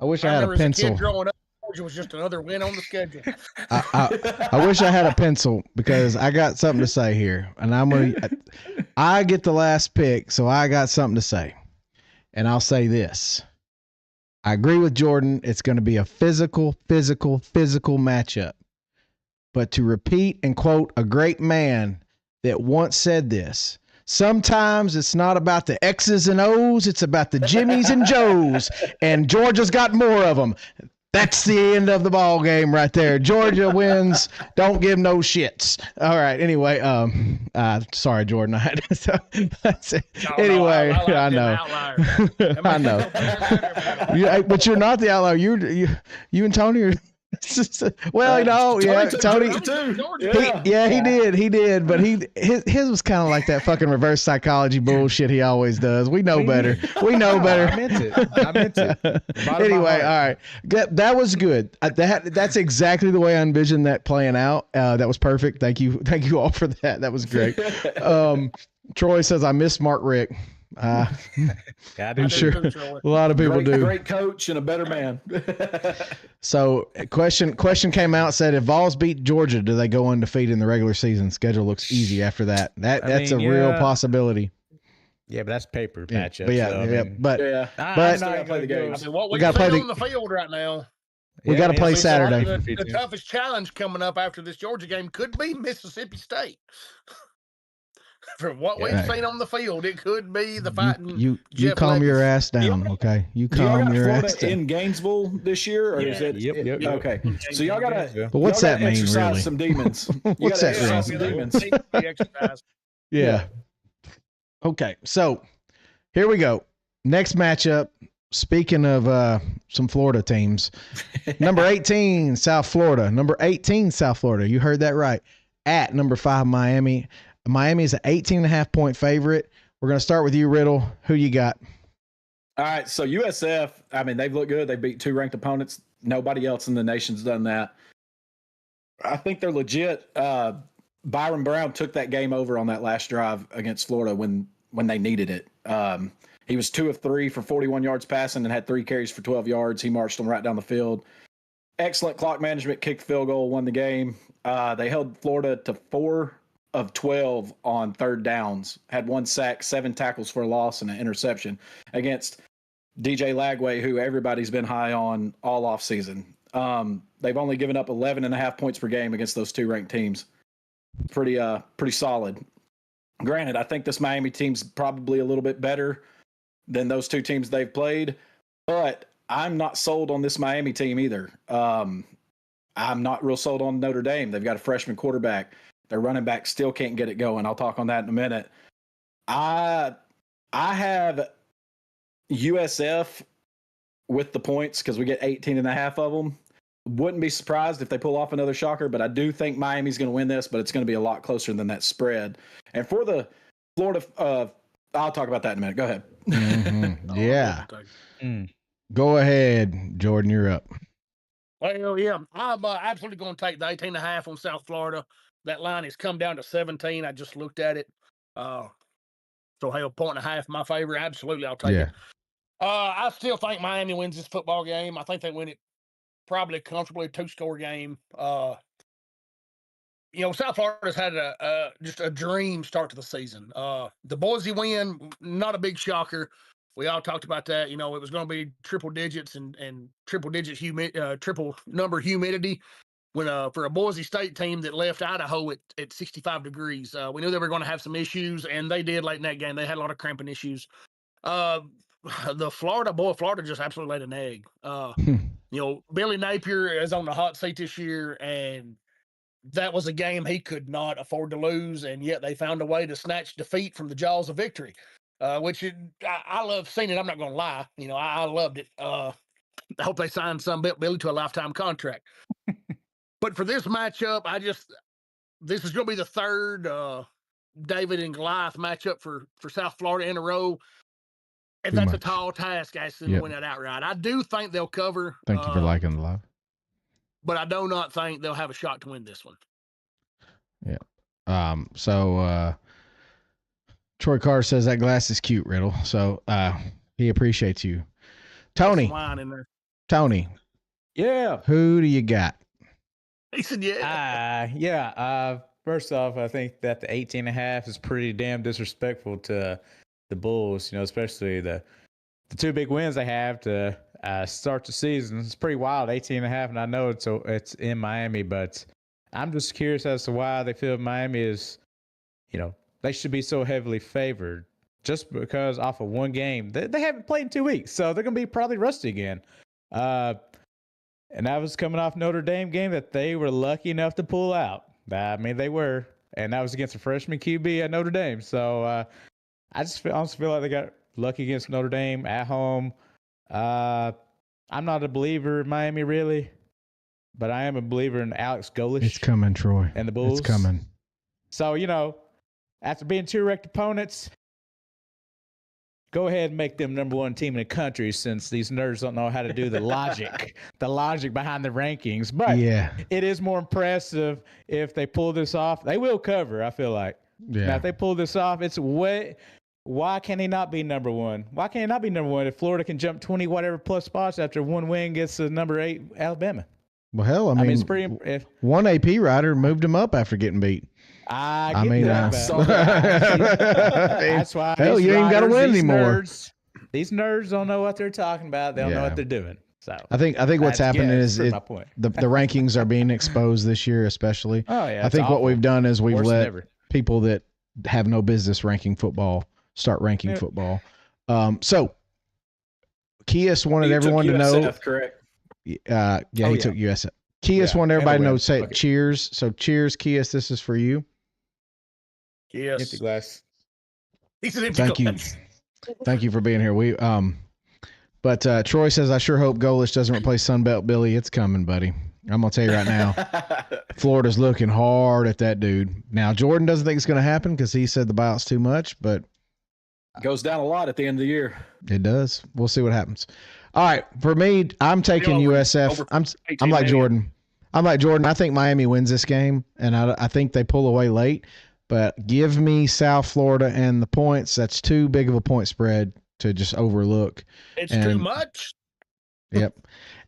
I wish I had a remember as pencil. kid growing up, Georgia was just another win on the schedule. I wish I had a pencil because I got something to say here, and I get the last pick, so I got something to say, and I'll say this: I agree with Jordan. It's going to be a physical matchup. But to repeat and quote a great man that once said this: sometimes it's not about the X's and O's, it's about the Jimmies and Joes, and Georgia's got more of them. That's the end of the ball game right there. Georgia wins. Don't give no shits. All right. Anyway, sorry, Jordan. I had to, that's it. Anyway, I know. I know. But you're not the outlier. You and Tony are. Well, Tony. He did, but his was kind of like that fucking reverse psychology bullshit he always does. We know better. I meant it. Anyway, all right, that was good. That's exactly the way I envisioned that playing out. That was perfect. Thank you all for that. That was great. Troy says I miss Mark Rick. I'm sure a lot of people do. Great coach and a better man. So, question came out, said if Vols beat Georgia, do they go undefeated in the regular season? Schedule looks easy after that. That's a real possibility. Yeah, but that's paper matchup. But I'm not gonna play the game. What we got to play on the field right now. We got to play Saturday. The toughest challenge coming up after this Georgia game could be Mississippi State. From what we've seen on the field, it could be the fighting. You calm your ass down, okay? You calm your ass down. In Gainesville this year, or is it? Yep. Okay, so y'all gotta. But what's that mean, really? Some demons. What's that mean? Some demons. Yeah. Okay, so here we go. Next matchup. Speaking of some Florida teams, number 18 South Florida. Number 18 South Florida. You heard that right. At number 5 Miami. Miami is an 18.5-point favorite. We're going to start with you, Riddle. Who you got? All right, so USF, I mean, they've looked good. They beat 2 ranked opponents. Nobody else in the nation's done that. I think they're legit. Byron Brown took that game over on that last drive against Florida when they needed it. He was 2 of 3 for 41 yards passing and had 3 carries for 12 yards. He marched them right down the field. Excellent clock management, kicked field goal, won the game. They held Florida to 4 of 12 on third downs, had 1 sack, 7 tackles for a loss, and an interception against DJ Lagway, who everybody's been high on all offseason. They've only given up 11.5 points per game against those 2 ranked teams. Pretty solid. Granted, I think this Miami team's probably a little bit better than those 2 teams they've played, but I'm not sold on this Miami team either. I'm not real sold on Notre Dame. They've got a freshman quarterback. Their running back still can't get it going. I'll talk on that in a minute. I have USF with the points because we get 18.5 of them. Wouldn't be surprised if they pull off another shocker, but I do think Miami's going to win this, but it's going to be a lot closer than that spread. And for the Florida, I'll talk about that in a minute. Go ahead. Mm-hmm. Yeah. Go ahead, Jordan. You're up. Well, yeah, I'm absolutely going to take the 18.5 on South Florida. That line has come down to 17. I just looked at it. So hell, 1.5 in my favor. Absolutely, I'll take Yeah. it. I still think Miami wins this football game. I think they win it probably comfortably, 2-score game. South Florida's had just a dream start to the season. The Boise win, not a big shocker. We all talked about that. It was going to be triple digits and triple digit triple number humidity when for a Boise State team that left Idaho at 65 degrees. We knew they were going to have some issues, and they did late in that game. They had a lot of cramping issues. Florida just absolutely laid an egg. Billy Napier is on the hot seat this year, and that was a game he could not afford to lose, and yet they found a way to snatch defeat from the jaws of victory, which I love seeing it. I'm not going to lie. I loved it. I hope they signed Billy to a lifetime contract. But for this matchup, this is going to be the third David and Goliath matchup for South Florida in a row. And that's a tall task, actually, to win that outright. I do think they'll cover. Thank you for liking the live. But I do not think they'll have a shot to win this one. Yeah. So Troy Carter says that glass is cute, Riddle. So he appreciates you. Tony. Wine in there. Tony. Yeah. Who do you got? He said, yeah. First off, I think that the 18.5 is pretty damn disrespectful to the Bulls, especially the two big wins they have to start the season. It's pretty wild, 18.5, and I know it's in Miami, but I'm just curious as to why they feel Miami is, they should be so heavily favored just because off of one game. They haven't played in 2 weeks, so they're going to be probably rusty again. And that was coming off Notre Dame game that they were lucky enough to pull out. I mean, they were, and that was against a freshman QB at Notre Dame. So I honestly feel like they got lucky against Notre Dame at home. I'm not a believer in Miami, really, but I am a believer in Alex Golesh. It's coming, Troy. And the Bulls. It's coming. So, after being 2 ranked opponents, go ahead and make them number one team in the country, since these nerds don't know how to do the logic, behind the rankings. But it is more impressive if they pull this off. They will cover, I feel like. Yeah. Now, if they pull this off, it's way. Why can he not be number one? Why can't he not be number one if Florida can jump 20 whatever plus spots after one win gets the number 8 Alabama? Well, hell, I mean, it's pretty. One AP rider moved him up after getting beat. That's why. Hell, you ain't got to win anymore. These nerds don't know what they're talking about. They don't know what they're doing. So I think what's happening is the rankings are being exposed this year, especially. Oh yeah. I think what we've done is we've let people that have no business ranking football start ranking football. So Kias wanted everyone to know. Correct. He took USF. Kias wanted everybody to know. Say cheers. So cheers, Kias. This is for you. Yes. Empty glass. Thank you. Thank you for being here. But Troy says, I sure hope Golesh doesn't replace Sunbelt Billy. It's coming, buddy. I'm going to tell you right now, Florida's looking hard at that dude. Now, Jordan doesn't think it's going to happen because he said the buyout's too much, but goes down a lot at the end of the year. It does. We'll see what happens. All right. For me, I'm taking USF. I'm like Jordan. I think Miami wins this game, and I think they pull away late. But give me South Florida and the points. That's too big of a point spread to just overlook. It's too much. Yep.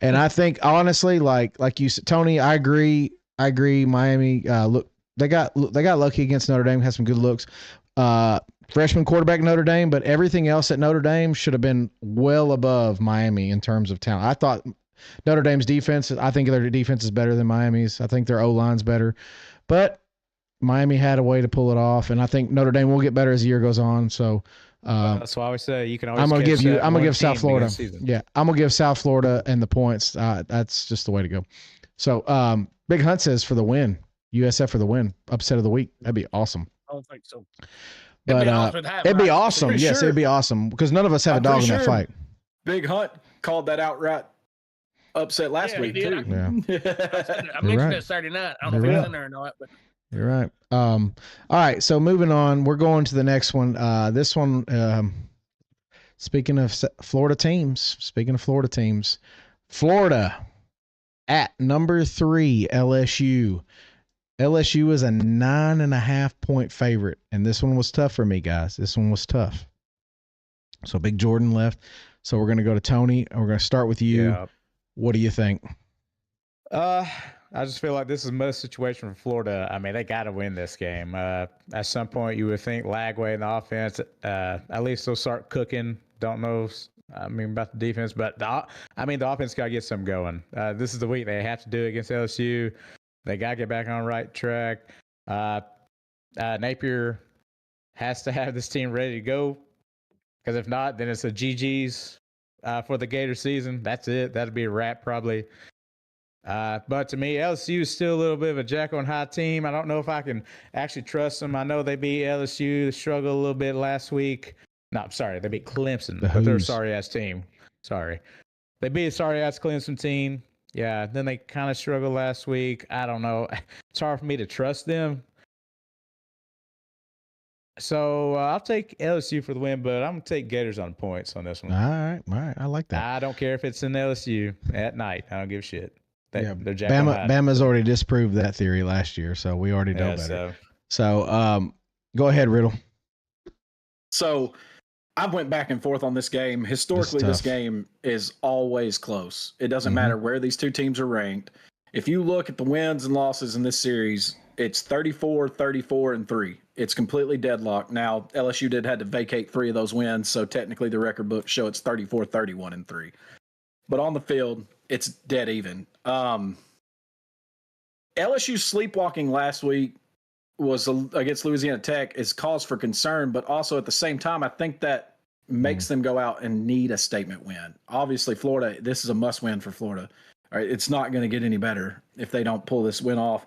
And I think honestly, like you said, Tony, I agree. Miami, look, they got lucky against Notre Dame. Had some good looks. Freshman quarterback Notre Dame, but everything else at Notre Dame should have been well above Miami in terms of talent. I thought Notre Dame's defense. I think their defense is better than Miami's. I think their O-line's better, but Miami had a way to pull it off, and I think Notre Dame will get better as the year goes on. So that's why I always say you can always. I'm gonna give South Florida. Yeah, I'm gonna give South Florida and the points. That's just the way to go. So Big Hunt says for the win, USF for the win, upset of the week. That'd be awesome. I don't think so. But it'd be awesome. Yes, it'd be awesome because none of us have a dog in that fight. Big Hunt called that outright upset last week too. Yeah. I mentioned it Saturday night. I don't know if he's in there or not, but. You're right. All right. So moving on, we're going to the next one. This one, speaking of Florida teams, Florida At number 3, LSU. LSU is a 9.5-point favorite, and this one was tough for me, guys. This one was tough. So Big Jordan left. So we're going to go to Tony, and we're going to start with you. Yeah. What do you think? I just feel like this is a must situation for Florida. I mean, they got to win this game. At some point, you would think Lagway in the offense, at least they'll start cooking. Don't know. About the defense, but the offense got to get some going. This is the week they have to do it against LSU. They got to get back on the right track. Napier has to have this team ready to go, because if not, then it's a GG's for the Gator season. That's it. That'll be a wrap probably. But to me, LSU is still a little bit of a Jekyll and Hyde team. I don't know if I can actually trust them. I know they beat LSU. They struggled a little bit last week. No, I'm sorry. They beat Clemson, but they're a sorry-ass team. Sorry. They beat a sorry-ass Clemson team. Yeah, then they kind of struggled last week. I don't know. It's hard for me to trust them. So I'll take LSU for the win, but I'm going to take Gators on points on this one. All right. I like that. I don't care if it's in LSU at night. I don't give a shit. Bama's already disproved that theory last year, so we already know better. So go ahead, Riddle. So I went back and forth on this game. Historically, this game is always close. It doesn't matter where these two teams are ranked. If you look at the wins and losses in this series, it's 34, 34, and 3. It's completely deadlocked. Now, LSU did had to vacate 3 of those wins, so technically the record books show it's 34, 31, and 3. But on the field, it's dead even. LSU sleepwalking last week was against Louisiana Tech is cause for concern, but also at the same time, I think that makes them go out and need a statement win. Obviously, Florida, this is a must win for Florida. All right, it's not going to get any better if they don't pull this win off.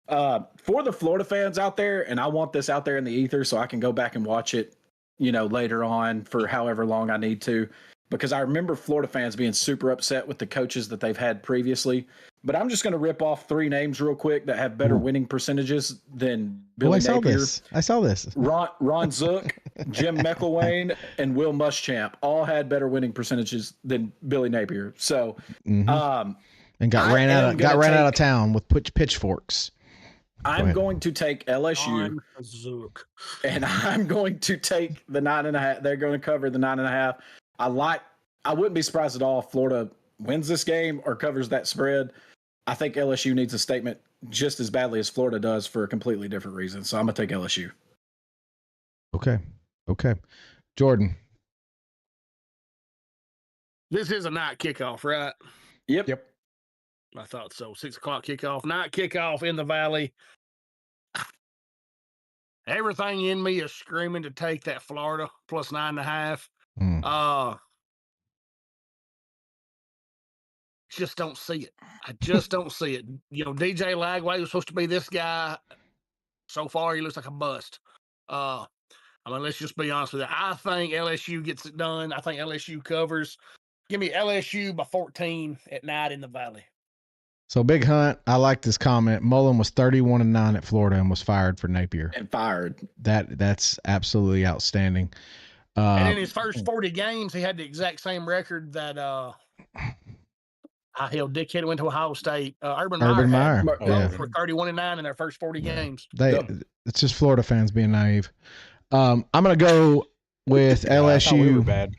For the Florida fans out there, and I want this out there in the ether so I can go back and watch it, later on for however long I need to, because I remember Florida fans being super upset with the coaches that they've had previously. But I'm just going to rip off 3 names real quick that have better winning percentages than Billy Napier. I saw this. Ron Zook, Jim McElwain, and Will Muschamp all had better winning percentages than Billy Napier. So, and got ran out of town with pitchforks. I'm going to take LSU, and I'm going to take the 9.5. They're going to cover the 9.5. I wouldn't be surprised at all if Florida wins this game or covers that spread. I think LSU needs a statement just as badly as Florida does for a completely different reason. So I'm going to take LSU. Okay. Jordan. This is a night kickoff, right? Yep. I thought so. 6 o'clock kickoff. Night kickoff in the Valley. Everything in me is screaming to take that Florida plus 9.5. Just don't see it. I just don't see it. DJ Lagway was supposed to be this guy. So far, he looks like a bust. Let's just be honest with you. I think LSU gets it done. I think LSU covers. Give me LSU by 14 at night in the Valley. So, Big Hunt, I like this comment. Mullen was 31-9 at Florida and was fired for Napier. That's absolutely outstanding. And in his first 40 games, he had the exact same record that dickhead went to Ohio State. Urban Meyer for 31-9 in their first 40 games. It's just Florida fans being naive. I'm going to go with LSU. We were bad.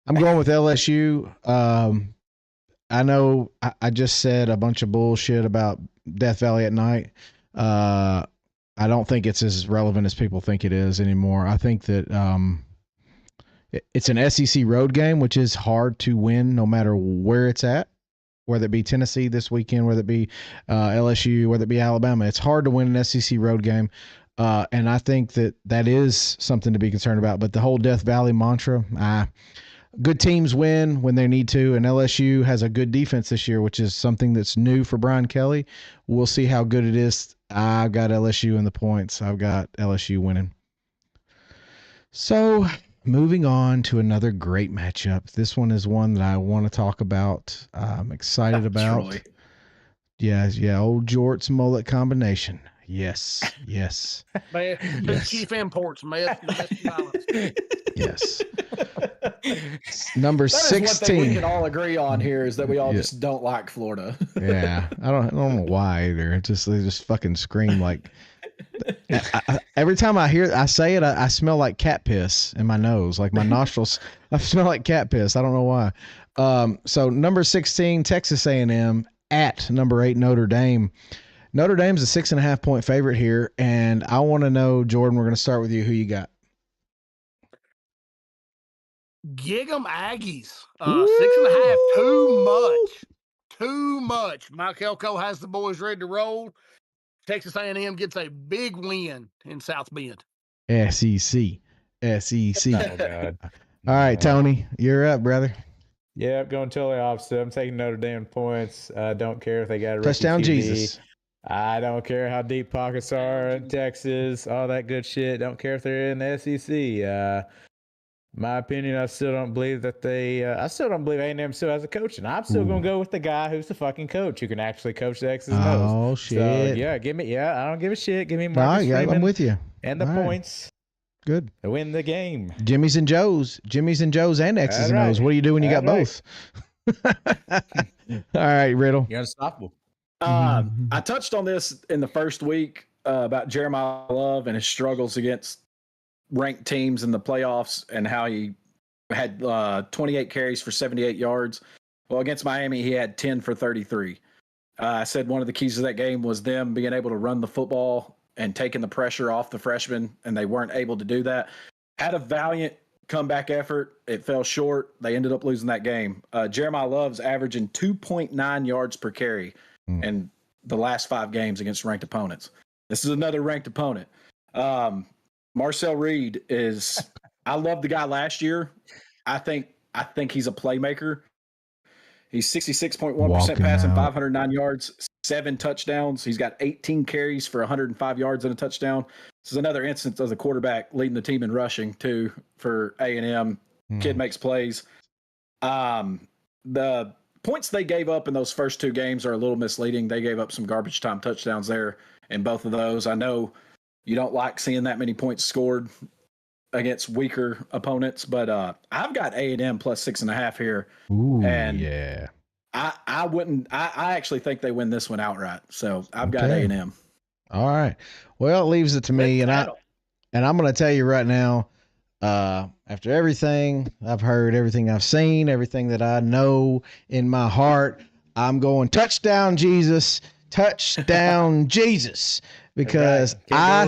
I'm going with LSU. I know I just said a bunch of bullshit about Death Valley at night. I don't think it's as relevant as people think it is anymore. I think that it's an SEC road game, which is hard to win no matter where it's at, whether it be Tennessee this weekend, whether it be LSU, whether it be Alabama. It's hard to win an SEC road game, and I think that is something to be concerned about. But the whole Death Valley mantra, good teams win when they need to, and LSU has a good defense this year, which is something that's new for Brian Kelly. We'll see how good it is. I've got LSU in the points. I've got LSU winning. So moving on to another great matchup. This one is one that I want to talk about. I'm excited about. Troy. Yeah, old Jorts mullet combination. Yes. Man, yes. Chief imports, man. Yes. Number That is one thing we 16. can all agree on here is that we all Yeah. just don't like Florida. Yeah, I don't know why either. It just they just fucking scream like. Every time I say it, I smell like cat piss in my nose, like my nostrils. I smell like cat piss. I don't know why. So number 16, Texas A&M at number 8, Notre Dame. Notre Dame's a 6.5 point favorite here, and I want to know, Jordan. We're going to start with you. Who you got? Gig 'em Aggies. 6.5. Too much. Too much. Mike Elko has the boys ready to roll. Texas A&M gets a big win in South Bend. SEC. Oh God. All right, Tony, you're up, brother. Yeah, I'm going totally opposite. I'm taking Notre Dame points. I don't care if they got a rookie Touchdown, QB. Jesus. I don't care how deep pockets are in Texas, all that good shit. Don't care if they're in the SEC. My opinion, I still don't believe that I still don't believe A&M still has a coach, and I'm still going to go with the guy who's the fucking coach who can actually coach the X's and O's. Oh shit! So yeah, I don't give a shit. Give me Marcus Freeman I'm with you. and the All right. points Good. to win the game. Jimmy's and Joe's, and X's and O's. right. What do you do when you got That's both? All right, Riddle. You're unstoppable. I touched on this in the first week about Jeremiah Love and his struggles against ranked teams in the playoffs and how he had 28 carries for 78 yards. Well, against Miami, he had 10 for 33. I said one of the keys to that game was them being able to run the football and taking the pressure off the freshmen, and they weren't able to do that. Had a valiant comeback effort. It fell short. They ended up losing that game. Jeremiah Love's averaging 2.9 yards per carry in the last 5 games against ranked opponents. This is another ranked opponent. Marcel Reed is – I loved the guy last year. I think he's a playmaker. He's 66.1% passing, 509 yards, 7 touchdowns. He's got 18 carries for 105 yards and a touchdown. This is another instance of the quarterback leading the team in rushing, too, for A&M. Kid makes plays. The points they gave up in those first 2 games are a little misleading. They gave up some garbage time touchdowns there in both of those. I know you don't like seeing that many points scored against weaker opponents, but I've got A&M plus 6.5 here. Ooh, and yeah. I actually think they win this one outright. So I've got A&M. All right. Well, it leaves it to me, and I'm going to tell you right now, after everything I've heard, everything I've seen, everything that I know in my heart, I'm going touchdown, Jesus, touchdown, Jesus, because I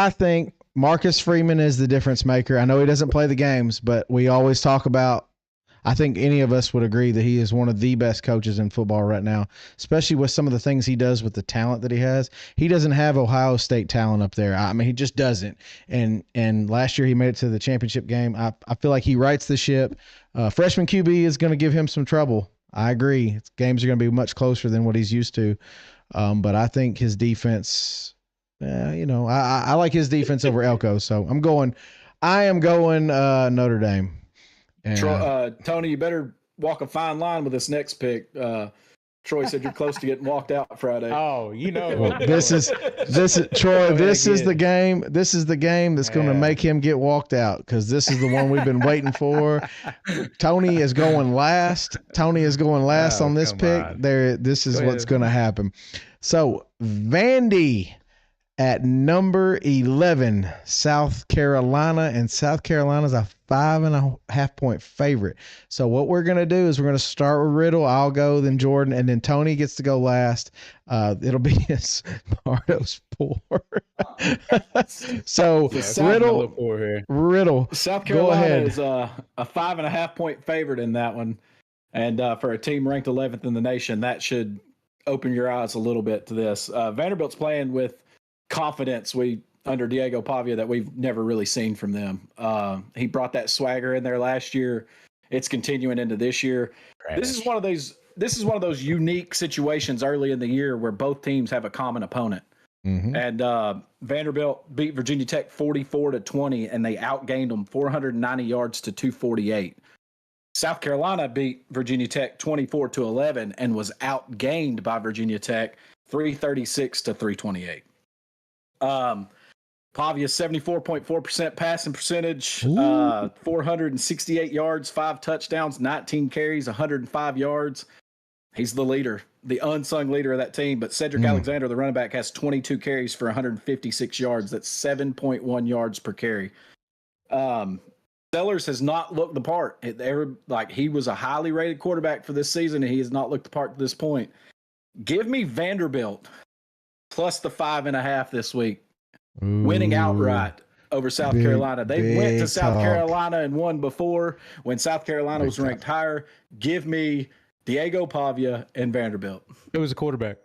think Marcus Freeman is the difference maker. I know he doesn't play the games, but we always talk about, I think any of us would agree that he is one of the best coaches in football right now, especially with some of the things he does with the talent that he has. He doesn't have Ohio State talent up there. I mean, he just doesn't. And last year he made it to the championship game. I feel like he rights the ship. Freshman QB is going to give him some trouble. I agree. Games are going to be much closer than what he's used to. But I think his defense, I like his defense over Elko. So I am going Notre Dame. Tony, you better walk a fine line with this next pick. Troy said you're close to getting walked out Friday. Oh, Well, this is Troy. This is the game. This is the game that's going to make him get walked out, because this is the one we've been waiting for. Tony is going last. On this pick. This is what's going to happen. So Vandy at number 11, South Carolina, and South Carolina's a 5.5 point favorite. So what we're going to do is we're going to start with Riddle. I'll go, then Jordan, and then Tony gets to go last. It'll be his Mardo's poor. So Riddle, South go Carolina ahead. is a 5.5 point favorite in that one. And for a team ranked 11th in the nation, that should open your eyes a little bit to this. Vanderbilt's playing with confidence under Diego Pavia that we've never really seen from them. He brought that swagger in there last year. It's continuing into this year. This is one of those unique situations early in the year where both teams have a common opponent. Mm-hmm. And Vanderbilt beat Virginia Tech 44-20, and they outgained them 490 yards to 248. South Carolina beat Virginia Tech 24-11 and was outgained by Virginia Tech 336 to 328. Pavia 74.4% passing percentage, Ooh. 468 yards, 5 touchdowns, 19 carries, 105 yards. He's the leader, the unsung leader of that team. But Cedric Alexander, the running back, has 22 carries for 156 yards. That's 7.1 yards per carry. Sellers has not looked the part. He was a highly rated quarterback for this season, and he has not looked the part to this point. Give me Vanderbilt plus the 5.5 this week. Ooh. Winning outright over South Carolina. They went to South talk. Carolina and won before when South Carolina was ranked higher. Give me Diego Pavia and Vanderbilt. It was a quarterback.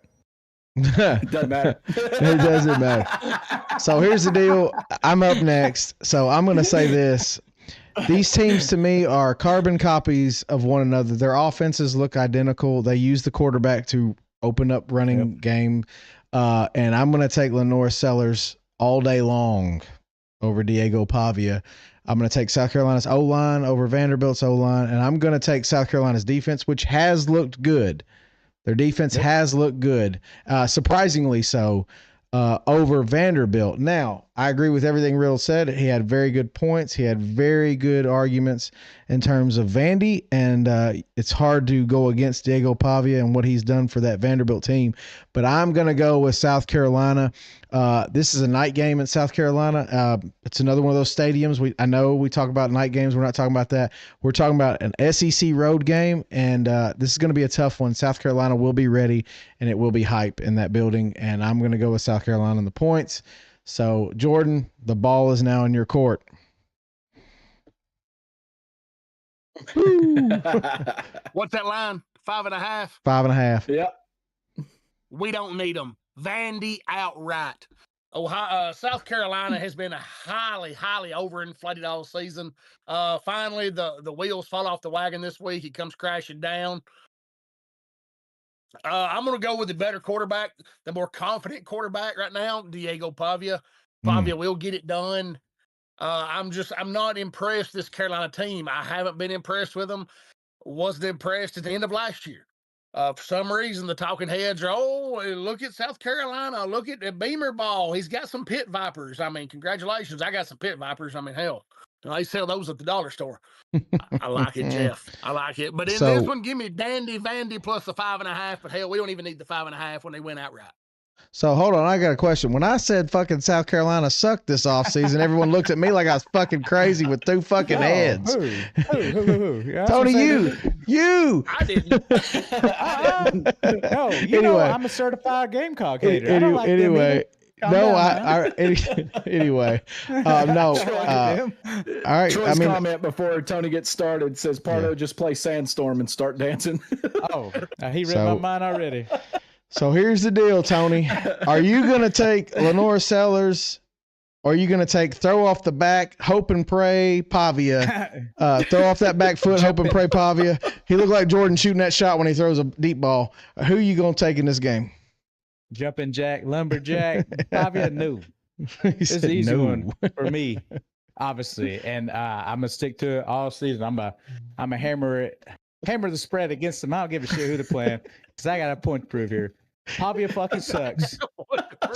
Doesn't matter. It doesn't matter. So here's the deal. I'm up next. So I'm going to say this. These teams to me are carbon copies of one another. Their offenses look identical. They use the quarterback to open up running game. And I'm going to take Lenore Sellers all day long over Diego Pavia. I'm going to take South Carolina's O-line over Vanderbilt's O-line, and I'm going to take South Carolina's defense, which has looked good. Their defense has looked good, surprisingly so, over Vanderbilt. Now, I agree with everything Riddle said. He had very good points. He had very good arguments in terms of Vandy, and it's hard to go against Diego Pavia and what he's done for that Vanderbilt team. But I'm going to go with South Carolina. This is a night game in South Carolina. It's another one of those stadiums. I know we talk about night games. We're not talking about that. We're talking about an SEC road game, and this is going to be a tough one. South Carolina will be ready, and it will be hype in that building, and I'm going to go with South Carolina in the points. So, Jordan, the ball is now in your court. What's that line? 5.5? 5.5. Yep. We don't need them. Vandy outright. South Carolina has been highly overinflated all season. Finally, the wheels fall off the wagon this week. It comes crashing down. I'm going to go with the better quarterback, the more confident quarterback right now, Diego Pavia. Pavia will get it done. I'm not impressed this Carolina team. I haven't been impressed with them. Wasn't impressed at the end of last year. For some reason, the talking heads are, look at South Carolina. Look at the Beamer ball. He's got some pit vipers. I mean, congratulations. I got some pit vipers. I mean, hell, they sell those at the dollar store. I like it, Jeff. I like it. But in this one, give me Vandy plus the 5.5. But hell, we don't even need the 5.5 when they went outright. So hold on, I got a question. When I said fucking South Carolina sucked this offseason, everyone looked at me like I was fucking crazy with 2 fucking heads. Who? Yeah, Tony, you. I didn't. No, anyway, I'm a certified Gamecock hater. I don't like anyway. Anyway, no. All right. Troy's comment before Tony gets started says, Pardo, just play Sandstorm and start dancing. He read my mind already. So here's the deal, Tony. Are you going to take Lenore Sellers, or are you going to take throw off the back, hope and pray Pavia? Throw off that back foot, hope and pray Pavia. He looked like Jordan shooting that shot when he throws a deep ball. Who are you going to take in this game? Jumping jack, lumberjack, Pavia, no. It's an easy one for me, obviously. And I'm going to stick to it all season. I'm a hammer the spread against them. I don't give a shit who they're playing because I got a point to prove here. Pavia fucking sucks.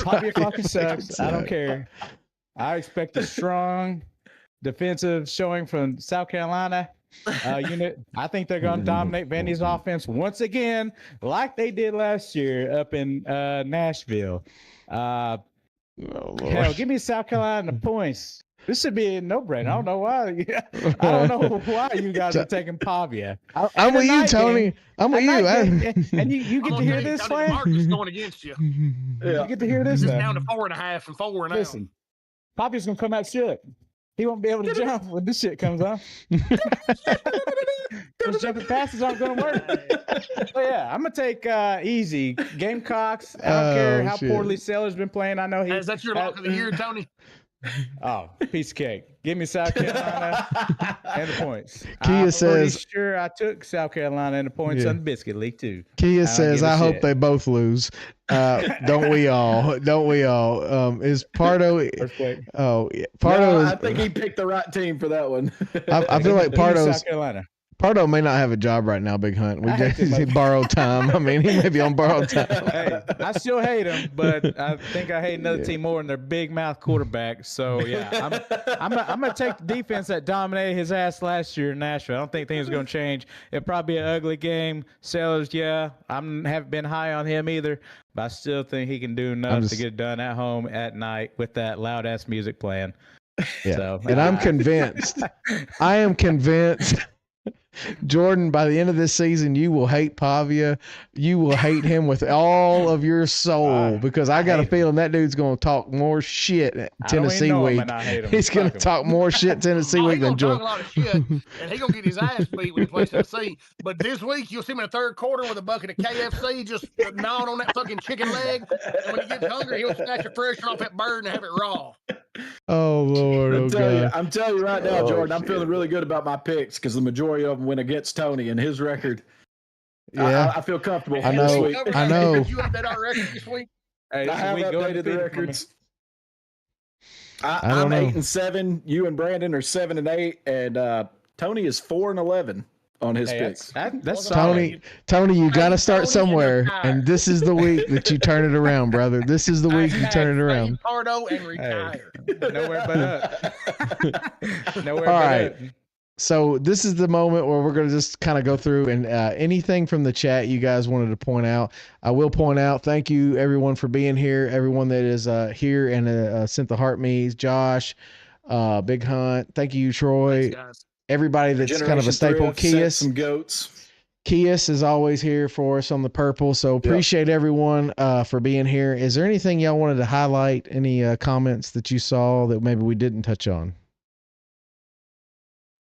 Pavia fucking sucks. I don't care. I expect a strong defensive showing from South Carolina unit. I think they're going to dominate Vandy's offense once again, like they did last year up in Nashville. Hell, give me South Carolina points. This should be a no-brainer. I don't know why. I don't know why you guys are taking Pavia. I'm with you, Tony. I'm with you. And you get to hear this, Flan? Marcus going against you. You get to hear this. It's down to 4.5 from 4 now. Listen, Pavia's going to come out shook. He won't be able to jump when this shit comes on. Those jumping passes aren't going to work. But yeah, I'm going to take easy. Gamecocks. I don't care how poorly Sellers been playing. I know Is that your lock of the year, Tony? Oh, piece of cake. Give me South Carolina and the points. Kia says, sure, I took South Carolina and the points on the biscuit league too. Kia says, I hope they both lose. Don't we all? Don't we all? Is Pardo? Pardo. I think he picked the right team for that one. I feel like Pardo's South Carolina. Pardo may not have a job right now, Big Hunt. We he borrowed time. I mean, he may be on borrowed time. Hey, I still hate him, but I think I hate another team more than their big mouth quarterback. So yeah, I'm gonna take the defense that dominated his ass last year in Nashville. I don't think things are gonna change. It'll probably be an ugly game. Sellers, yeah, haven't been high on him either, but I still think he can do enough to get it done at home at night with that loud ass music playing. Yeah, so, and I'm convinced. I am convinced. Jordan, by the end of this season, you will hate Pavia. You will hate him with all of your soul because I got a feeling that dude's going to talk more shit at Tennessee week. He's going to talk more shit Tennessee week than Jordan. Talk a lot of shit, and he's going to get his ass beat when he plays Tennessee. But this week, you'll see him in the third quarter with a bucket of KFC just gnawing on that fucking chicken leg. And when he gets hungry, he'll snatch a fresh off that bird and have it raw. Oh, Lord. I'm telling you right now, Jordan, I'm feeling really good about my picks because the majority of them went against Tony and his record. Yeah. I feel comfortable. I know. I know. You update our record this week? Hey, I have updated the records. I'm don't know. 8-7. You and Brandon are 7-8, and Tony is 4-11 on his picks. That's Tony, you got to start somewhere, and this is the week that you turn it around, brother. This is the week you turn it around. Pardo and retire. Nowhere but up. Nowhere All but right. up. So this is the moment where we're going to just kind of go through and anything from the chat you guys wanted to point out. I will point out, thank you everyone for being here. Everyone that is here and sent the heart me's, Josh, Big Hunt. Thank you, Troy. Thanks, Everybody that's kind of a staple. Kias. Some goats. Kias is always here for us on the purple. So appreciate everyone for being here. Is there anything y'all wanted to highlight? Any comments that you saw that maybe we didn't touch on?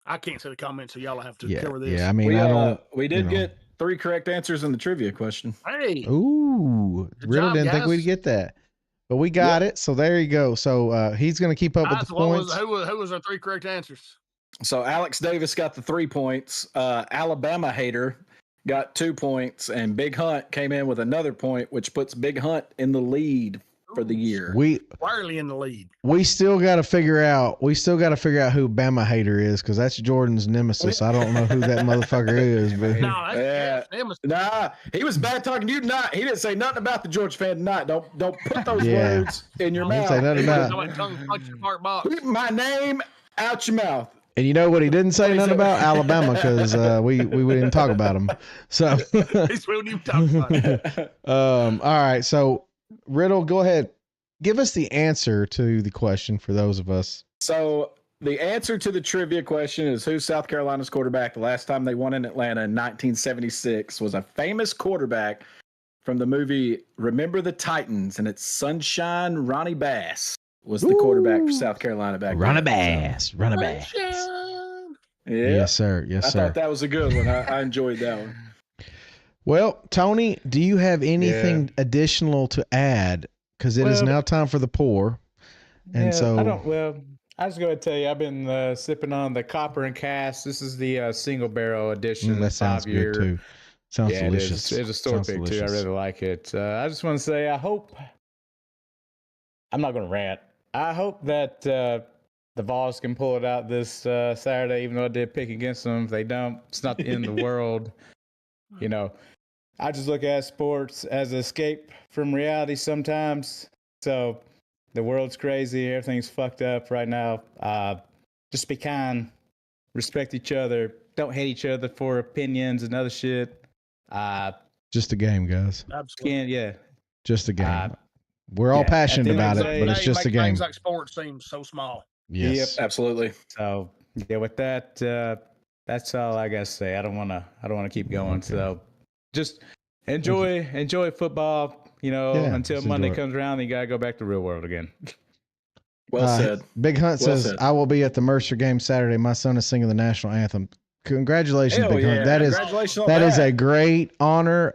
I can't see the comments, so y'all have to cover this. Yeah, I mean, we did get 3 correct answers in the trivia question. Hey. Ooh, really didn't think we'd get that. But we got it. So there you go. So he's going to keep up with the points. Who was our 3 correct answers? So Alex Davis got the 3 points. Alabama Hater got 2 points, and Big Hunt came in with another point, which puts Big Hunt in the lead for the year. Wirely in the lead. We still got to figure out who Bama Hater is, because that's Jordan's nemesis. I don't know who that motherfucker is, but No, that's nemesis. Nah, he was bad talking to you tonight. He didn't say nothing about the Georgia fan tonight. Don't put those words in your mouth. Say nothing about Keep my name out your mouth. And you know what he didn't say nothing about? Alabama, because we didn't talk about him. So He's really talking about it. all right, so Riddle, go ahead. Give us the answer to the question for those of us. So the answer to the trivia question is who's South Carolina's quarterback the last time they won in Atlanta in 1976 was a famous quarterback from the movie Remember the Titans, and it's Sunshine Ronnie Bass was the quarterback for South Carolina back then. Ronnie Bass. Yeah. Yes, sir. Yes, I sir. thought that was a good one. I enjoyed that one. Well, Tony, do you have anything additional to add? Because it is now time for the pour. And so I was going to tell you, I've been sipping on the Copper and Cask. This is the single barrel edition. That sounds good too. Sounds delicious. It's a store pick too. I really like it. I just want to say, I'm not going to rant. I hope that the Vols can pull it out this Saturday, even though I did pick against them. If they don't, it's not the end of the world. You know, I just look at sports as an escape from reality sometimes. So the world's crazy. Everything's fucked up right now. Just be kind. Respect each other. Don't hate each other for opinions and other shit. Just a game, guys. Absolutely. Just a game. We're all passionate about it, but it's just a game. Things like sports seem so small. Yes. Yep, absolutely. So with that, that's all I gotta say. I don't wanna keep going. Okay. So just enjoy football. You know, until Monday comes around, then you gotta go back to the real world again. Well said. Big Hunt says, "I will be at the Mercer game Saturday. My son is singing the national anthem." Congratulations, Big Hunt. That is a great honor.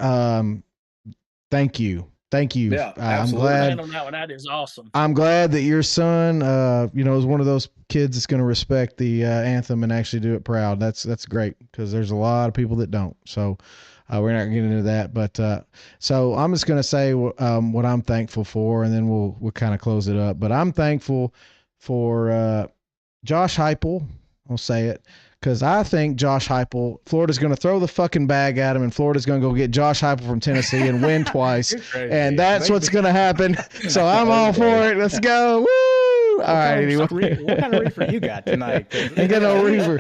Thank you. Yeah, I'm glad. On that one. That is awesome. I'm glad that your son, is one of those kids that's going to respect the anthem and actually do it proud. That's great, because there's a lot of people that don't. So we're not getting into that. But so I'm just going to say what I'm thankful for, and then we'll kind of close it up. But I'm thankful for Josh Heupel I'll say it. Because I think Josh Heupel, Florida's going to throw the fucking bag at him, and Florida's going to go get Josh Heupel from Tennessee and win twice. And that's what's going to happen. So I'm all for it. Let's go. Woo! All right. Anyway. What kind of reefer you got tonight? Ain't got no reefer.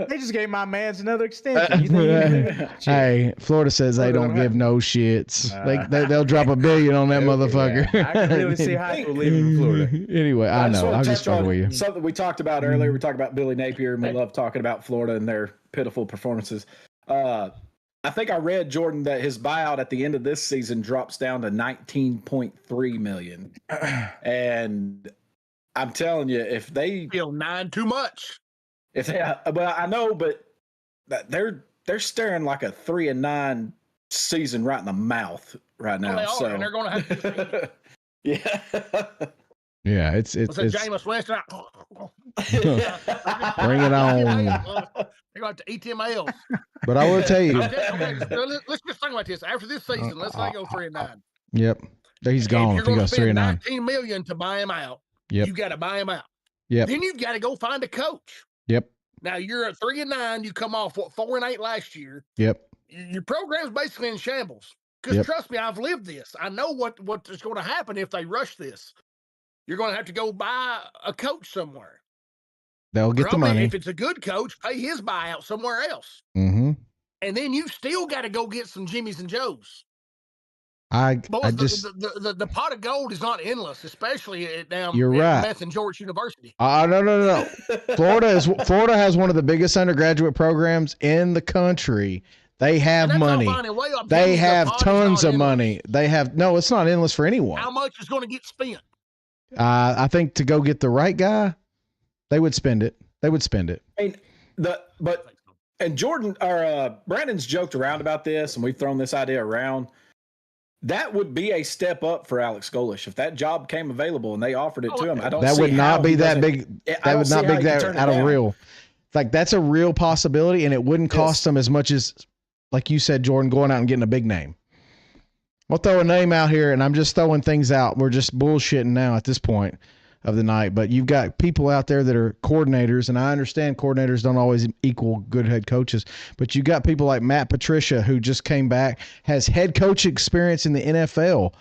They just gave my man's another extension. You think hey, Florida says they don't give no shits. They'll drop $1 billion on that motherfucker. Yeah, I can really see Heupel leaving Florida. Anyway, I know. I'm just fucking with you. Something we talked about earlier. We talked about Billy Napier, and we love talking about Florida and their pitiful performances. I think I read, Jordan, that his buyout at the end of this season drops down to $19.3 million. And I'm telling you, if they feel 9 too much, well, I know, but they're staring like a 3-9 season right in the mouth right now. Well, so and they're going to have to. yeah. Yeah, it's Jameis Winston. Bring it on. They're going to eat them L's. But I will tell you. Let's just think about this. After this season, let's say go 3-9. Yep, he's gone. If he goes 3-9. $19 million to buy him out. Yep. You got to buy him out. Yep. Then you've got to go find a coach. Yep. Now you're at 3-9. You come off 4-8 last year. Yep. Your program's basically in shambles. Because trust me, I've lived this. I know what is going to happen if they rush this. You're going to have to go buy a coach somewhere. They'll get the money. If it's a good coach, pay his buyout somewhere else. Mm-hmm. And then you still got to go get some Jimmys and Joes. The pot of gold is not endless, especially at Meth and George University. No. Florida has one of the biggest undergraduate programs in the country. They have money. They have tons of money. They have it's not endless for anyone. How much is going to get spent? I think to go get the right guy, they would spend it. And Jordan or Brandon's joked around about this, and we've thrown this idea around. That would be a step up for Alex Golish if that job came available and they offered it to him. That would not be that big. That would not be that out of real. Like that's a real possibility, and it wouldn't cost them as much as, like you said, Jordan, going out and getting a big name. We'll throw a name out here, and I'm just throwing things out. We're just bullshitting now at this point of the night. But you've got people out there that are coordinators, and I understand coordinators don't always equal good head coaches. But you got people like Matt Patricia, who just came back, has head coach experience in the NFL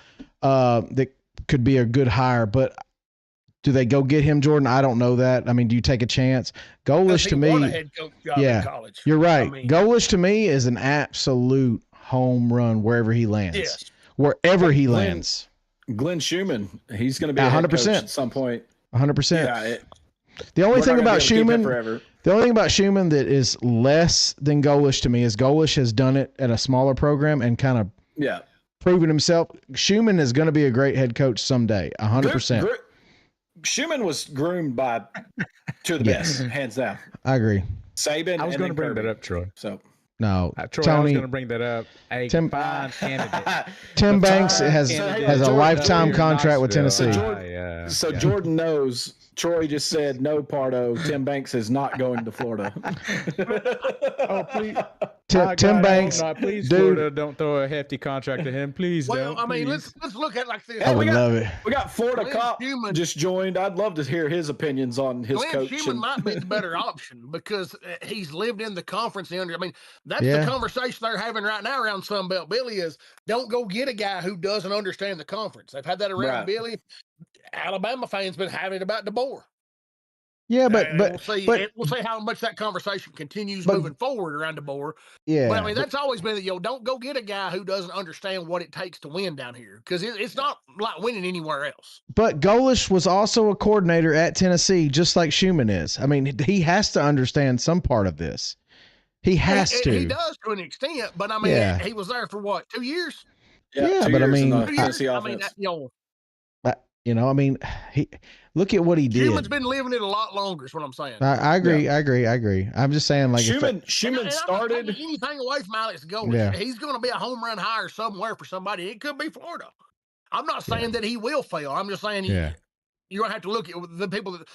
that could be a good hire. But do they go get him, Jordan? I don't know that. I mean, do you take a chance? Golish to me, won a head coach job in college. You're right. Golish to me is an absolute home run wherever he lands. Yes. Wherever he lands. Glenn Schumann, he's going to be 100% at some point. 100%. Yeah, the only thing about Schumann that is less than Golish to me is Golish has done it at a smaller program and kind of proven himself. Schumann is going to be a great head coach someday. 100%. Schumann was groomed by two of the best, hands down. I agree. Saban. I was going to bring that up, Troy. So. No, Troy, Tony, I was going to bring that up. A fine candidate. Tim Banks has a lifetime contract with Tennessee. So Jordan knows. Troy just said no, Pardo. Tim Banks is not going to Florida. Oh, please. Tim Banks, please, dude. Florida, don't throw a hefty contract to him. Please don't. I mean, please. let's look at it like this. I would love it. We got Florida Cop just joined. I'd love to hear his opinions on his Glenn coach. Schumann might be the better option because he's lived in the conference. I mean, that's the conversation they're having right now around Sunbelt Billy is don't go get a guy who doesn't understand the conference. They've had that around Billy. Alabama fans been having it about DeBoer. Yeah, but we'll see how much that conversation continues moving forward around DeBoer. Yeah, but I mean that's always been that don't go get a guy who doesn't understand what it takes to win down here because it's not like winning anywhere else. But Golish was also a coordinator at Tennessee, just like Schumann is. I mean, he has to understand some part of this. He has to. He does to an extent, but I mean, he was there for what 2 years? Yeah, but I mean, look at what he did. Schumann's been living it a lot longer, is what I'm saying. I agree. I agree. I'm just saying, like, Schumann and started. I'm not taking anything away from Alex Golish. Yeah. He's going to be a home run hire somewhere for somebody. It could be Florida. I'm not saying that he will fail. I'm just saying you're going to have to look at the people that.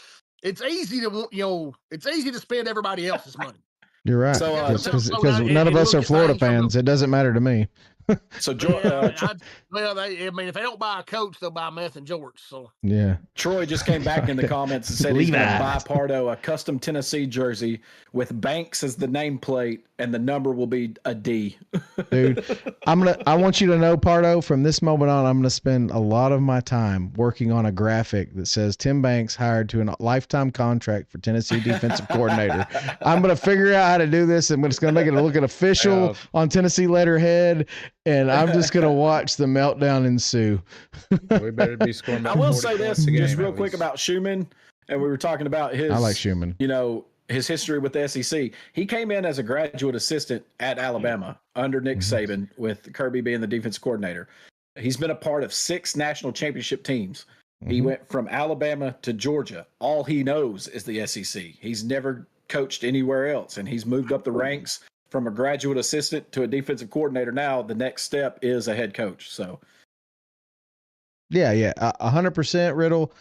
It's easy to spend everybody else's money. You're right. Because none of us are Florida fans. It doesn't matter to me. So I mean, if they don't buy a coach, they'll buy meth and jorts. So Yeah. Troy just came back in the comments and said he's going to Levi's. buy Pardo a custom Tennessee jersey with Banks as the nameplate, and the number will be a D. Dude, I want you to know, Pardo, from this moment on, I'm gonna spend a lot of my time working on a graphic that says Tim Banks hired to a lifetime contract for Tennessee defensive coordinator. I'm gonna figure out how to do this, and it's gonna make it look official on Tennessee letterhead, and I'm just gonna watch the meltdown ensue. We better be scoring. I will say this just real quick about Schumann, and we were talking about his. I like Schumann. His history with the SEC. He came in as a graduate assistant at Alabama under Nick Saban, with Kirby being the defensive coordinator. He's been a part of 6 national championship teams. He went from Alabama to Georgia. All he knows is the SEC. He's never coached anywhere else, and he's moved up the ranks from a graduate assistant to a defensive coordinator. Now the next step is a head coach. So, yeah, 100%, Riddle.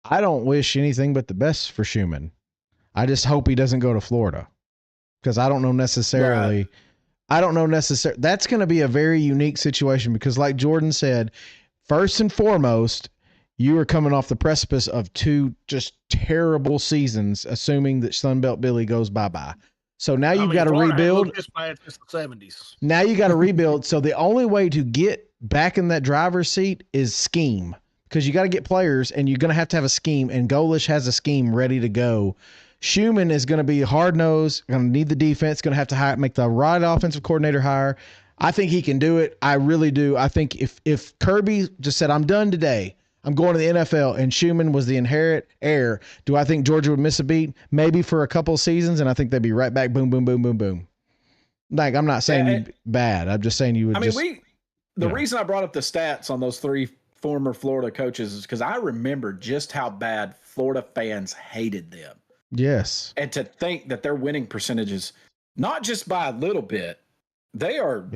I don't wish anything but the best for Schumann. I just hope he doesn't go to Florida, because I don't know necessarily. Right. I don't know necessarily. That's going to be a very unique situation, because, like Jordan said, first and foremost, you are coming off the precipice of 2 just terrible seasons, assuming that Sunbelt Billy goes bye-bye. So now you've got to rebuild. This bad since the 70s. Now you got to rebuild. So the only way to get back in that driver's seat is scheme, because you got to get players, and you're going to have a scheme, and Golish has a scheme ready to go. Schumann is going to be hard-nosed, going to need the defense, going to have to make the right offensive coordinator hire. I think he can do it. I really do. I think if Kirby just said, I'm done today, I'm going to the NFL, and Schumann was the inherent heir, do I think Georgia would miss a beat? Maybe for a couple of seasons, and I think they'd be right back, boom, boom, boom, boom, boom. Like, I'm not saying you'd bad. I'm just saying you would the reason I brought up the stats on those 3 former Florida coaches is because I remember just how bad Florida fans hated them. Yes. And to think that their winning percentages, not just by a little bit, they are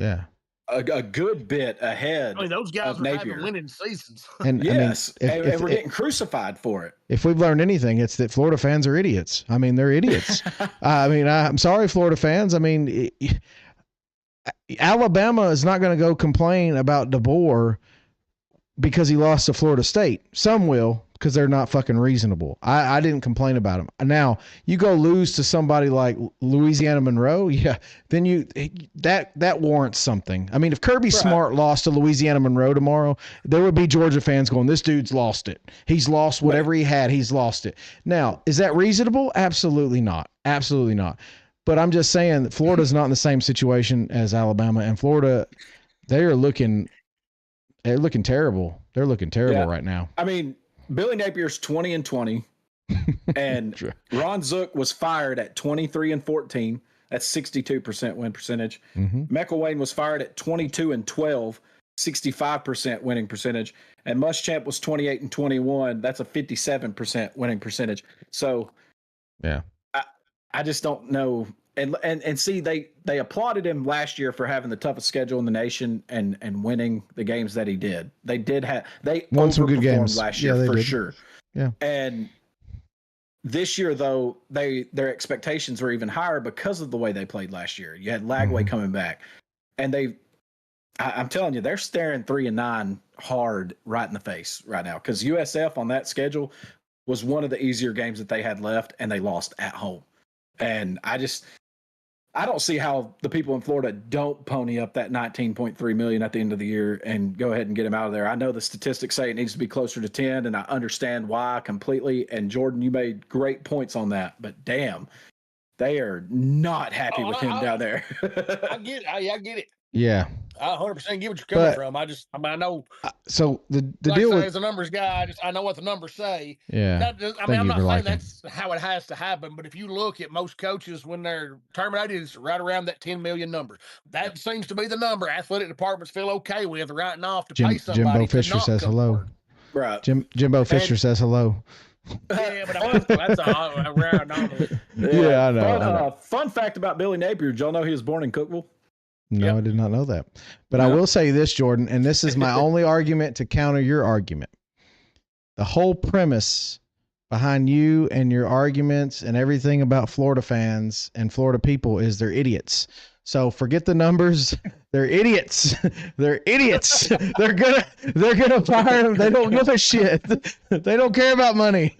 a good bit ahead. I mean, those guys are Napier. having winning seasons. And yes, and we're getting crucified for it. If we've learned anything, it's that Florida fans are idiots. I mean, they're idiots. I'm sorry, Florida fans. I mean, Alabama is not going to go complain about DeBoer because he lost to Florida State. Some will, because they're not fucking reasonable. I didn't complain about him. Now, you go lose to somebody like Louisiana Monroe, then that warrants something. I mean, if Kirby Smart lost to Louisiana Monroe tomorrow, there would be Georgia fans going, this dude's lost it. He's lost whatever he had. He's lost it. Now, is that reasonable? Absolutely not. Absolutely not. But I'm just saying that Florida's not in the same situation as Alabama, and Florida, they're looking terrible. They're looking terrible right now. I mean, Billy Napier's 20-20, and Ron Zook was fired at 23-14. That's 62% win percentage. McElwain was fired at 22-12, 65% winning percentage, and Muschamp was 28-21. That's a 57% winning percentage. So, I just don't know. And see, they applauded him last year for having the toughest schedule in the nation and winning the games that he did. They won some good games last year for sure. Yeah. And this year, though, their expectations were even higher because of the way they played last year. You had Lagway coming back, and I'm telling you, they're staring 3-9 hard right in the face right now, because USF on that schedule was one of the easier games that they had left, and they lost at home. And I don't see how the people in Florida don't pony up that $19.3 million at the end of the year and go ahead and get him out of there. I know the statistics say it needs to be closer to 10, and I understand why completely. And Jordan, you made great points on that, but damn, they are not happy with him down there. I get it. I get it. Yeah. I 100% get what you're coming from. I know. So the like deal with as a numbers guy, I know what the numbers say. Yeah. I'm not saying that's how it has to happen, but if you look at most coaches when they're terminated, it's right around that 10 million number. That seems to be the number athletic departments feel okay with writing off to pay somebody. Jimbo Fisher says hello. Right. Jimbo Fisher says hello. Yeah, but that's a rare anomaly. Yeah, I know. Fun fact about Billy Napier: did y'all know he was born in Cookeville? No, I did not know that. But I will say this, Jordan, and this is my only argument to counter your argument. The whole premise behind you and your arguments and everything about Florida fans and Florida people is they're idiots. So forget the numbers. They're idiots. They're idiots. They're gonna fire them. They don't give a shit. They don't care about money.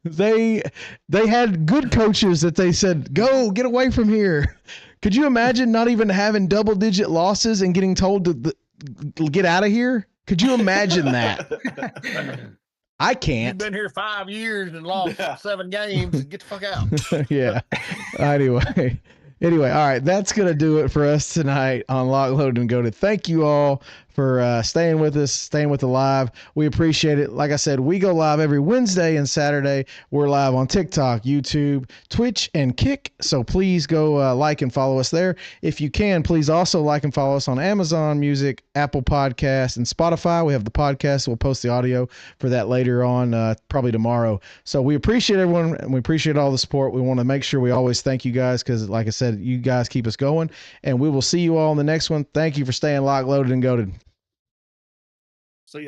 They had good coaches that they said, go get away from here. Could you imagine not even having double-digit losses and getting told to get out of here? Could you imagine that? I You've can't. been here 5 years and lost 7 games. Get the fuck out. Yeah. Anyway, all right, that's going to do it for us tonight on Lock, Load, and Go to. Thank you all for staying with us, staying with the live. We appreciate it. Like I said, we go live every Wednesday and Saturday. We're live on TikTok, YouTube, Twitch, and Kick. So please go like and follow us there. If you can, please also like and follow us on Amazon Music, Apple Podcasts, and Spotify. We have the podcast. We'll post the audio for that later on, probably tomorrow. So we appreciate everyone, and we appreciate all the support. We want to make sure we always thank you guys because, like I said, you guys keep us going. And we will see you all in the next one. Thank you for staying locked, loaded, and goated.